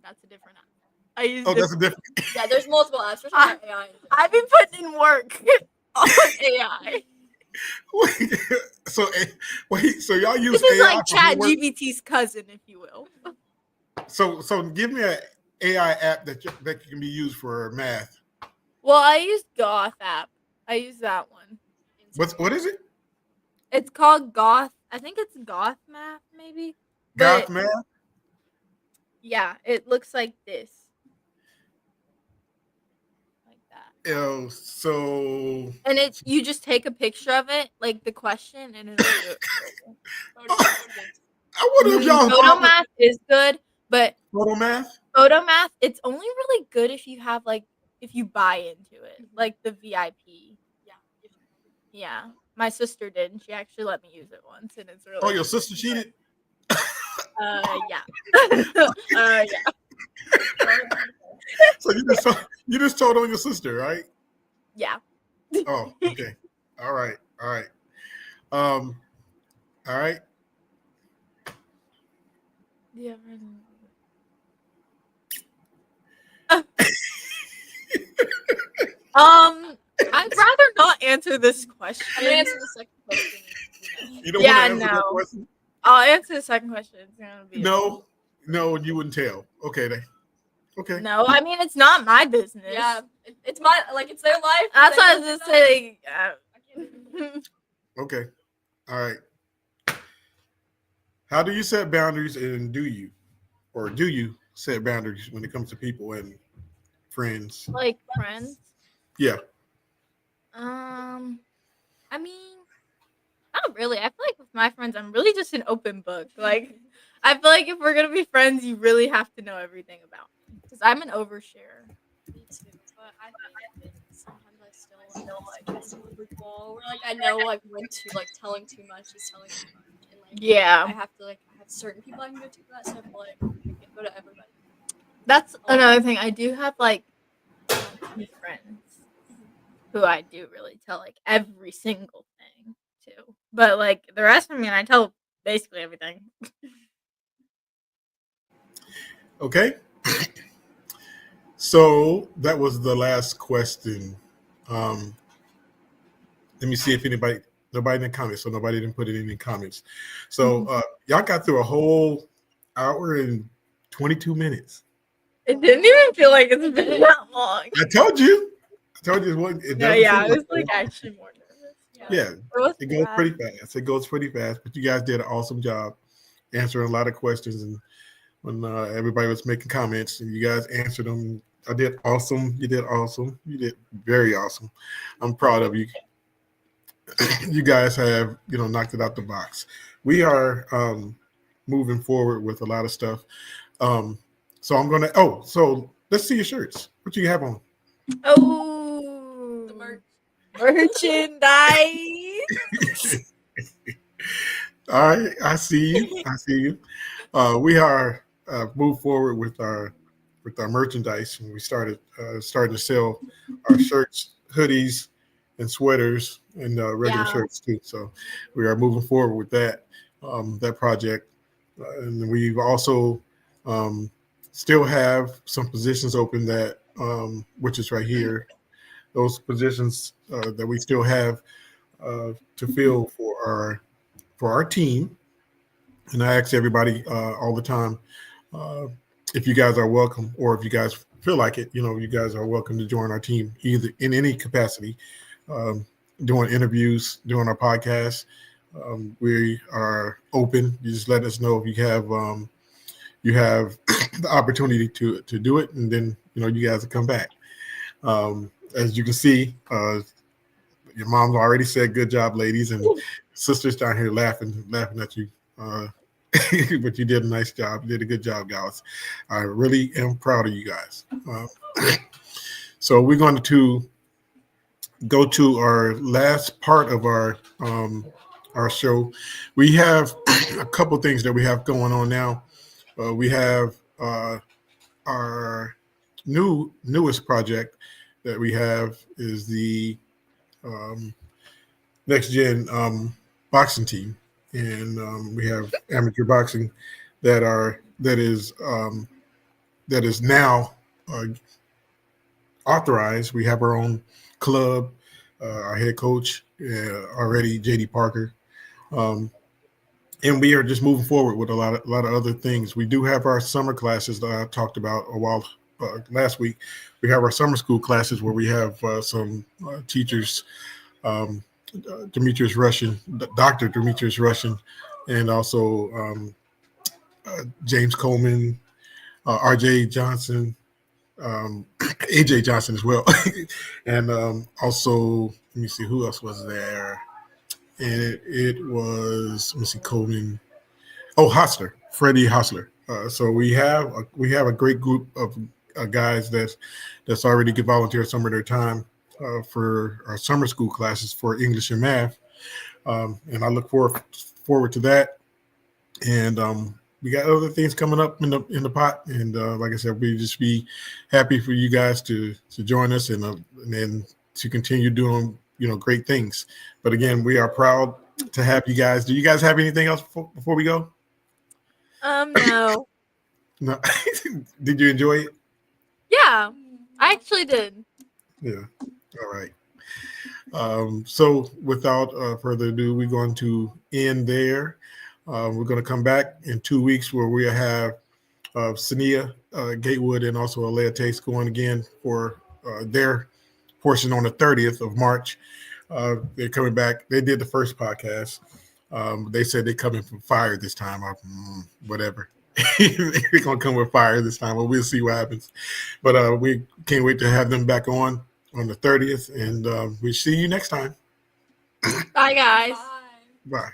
That's a different app. I use That's a different. Yeah, there's multiple apps. We're talking about AI. I've been putting in work on AI. So y'all use This is AI like for Chat homework? GPT's cousin, if you will. So give me an AI app that can be used for math. Well, I use Goth app. I use that one. What is it? It's called Goth. I think it's Goth Math, maybe. Goth math? Yeah, it looks like this. Like that. So. And you just take a picture of it, like the question, and it'll do it for you. I wonder if y'all Photo Math is good, but Photo Math? Photo Math, it's only really good if you have if you buy into it, like the VIP. Yeah. My sister did, and she actually let me use it once, and it's really. Oh, your sister cheated? Yeah. Yeah. So you just told on your sister, right? Yeah. Oh, okay. All right. All right. Yeah. I'd rather not answer this question. I'm gonna answer the second question. You don't want to answer that no. question? I'll answer the second question. It's gonna be No, you wouldn't tell. Okay, okay. no. I mean, it's not my business. Yeah, it's my it's their life. That's They what I live was just it up. saying. I can't. Okay. All right. How do you set boundaries, and do you set boundaries when it comes to people and friends? Like friends. Yeah. I mean, not really. I feel like with my friends, I'm really just an open book. Like, I feel like if we're gonna be friends, you really have to know everything about me because I'm an oversharer. Me too, but I think sometimes I still like some brick wall where I know when to telling too much is telling too much, and Yeah, I have to I have certain people I can go to for that stuff, but I can't go to everybody. that's another thing. I do have two friends who I do really tell every single thing to, but the rest of me, I tell basically everything. Okay. So that was the last question. Let me see if nobody didn't comment. So nobody didn't put it in the comments. So y'all got through a whole hour and 22 minutes. It didn't even feel like it's been that long. I told you. It wasn't. It No, doesn't yeah, feel I was actually more nervous. Yeah, It it goes bad. pretty fast. It goes pretty fast. But you guys did an awesome job answering a lot of questions, and when everybody was making comments, and you guys answered them. I did awesome. You did awesome. You did very awesome. I'm proud of you. You guys have knocked it out the box. We are moving forward with a lot of stuff. So I'm gonna. Oh, so let's see your shirts. What you have on? Oh, The merch. merchandise. All right, I see you. I see you. We are moved forward with our merchandise, and we starting to sell our shirts, hoodies, and sweaters, and regular Yeah. shirts too. So we are moving forward with that project, and we've also still have some positions open that which is right here. Those positions that we still have to fill for our team. And I ask everybody all the time if you guys are welcome, or if you guys feel like it, you guys are welcome to join our team either in any capacity, doing interviews, doing our podcast. We are open. You just let us know if you have the opportunity to do it, and then you guys will come back. As you can see, your mom's already said, "Good job, ladies," and sisters down here laughing at you. But you did a nice job. You did a good job, guys. I really am proud of you guys. So we're going to go to our last part of our show. We have a couple things that we have going on now. We have our newest project that we have is the NextGen boxing team, and we have amateur boxing that is now authorized. We have our own club. Our head coach already, JD Parker, and we are just moving forward with a lot of other things. We do have our summer classes that I talked about a while last week. We have our summer school classes where we have some teachers. Demetrius Russian, Dr. Demetrius Russian, and also James Coleman, R.J. Johnson, A.J. Johnson as well, and also let me see who else was there, and it was let me see Coleman, Hostler, Freddie Hostler. So we have a great group of guys that's already get volunteer some of their time for our summer school classes for English and math, and I look forward to that. And we got other things coming up in the pot, and like I said, we just be happy for you guys to join us and then to continue doing great things. But again, we are proud to have you guys. Do you guys have anything else before we go? No. No. Did you enjoy it? Yeah, I actually did. Yeah. All right. So without further ado, we're going to end there. We're going to come back in 2 weeks where we have Sania Gatewood and also Alea Taste going again for their portion on the 30th of March. They're coming back. They did the first podcast. They said they're coming from fire this time. Whatever. They're going to come with fire this time, but we'll see what happens. But we can't wait to have them back on the 30th, and we'll see you next time. Bye, guys. Bye. Bye.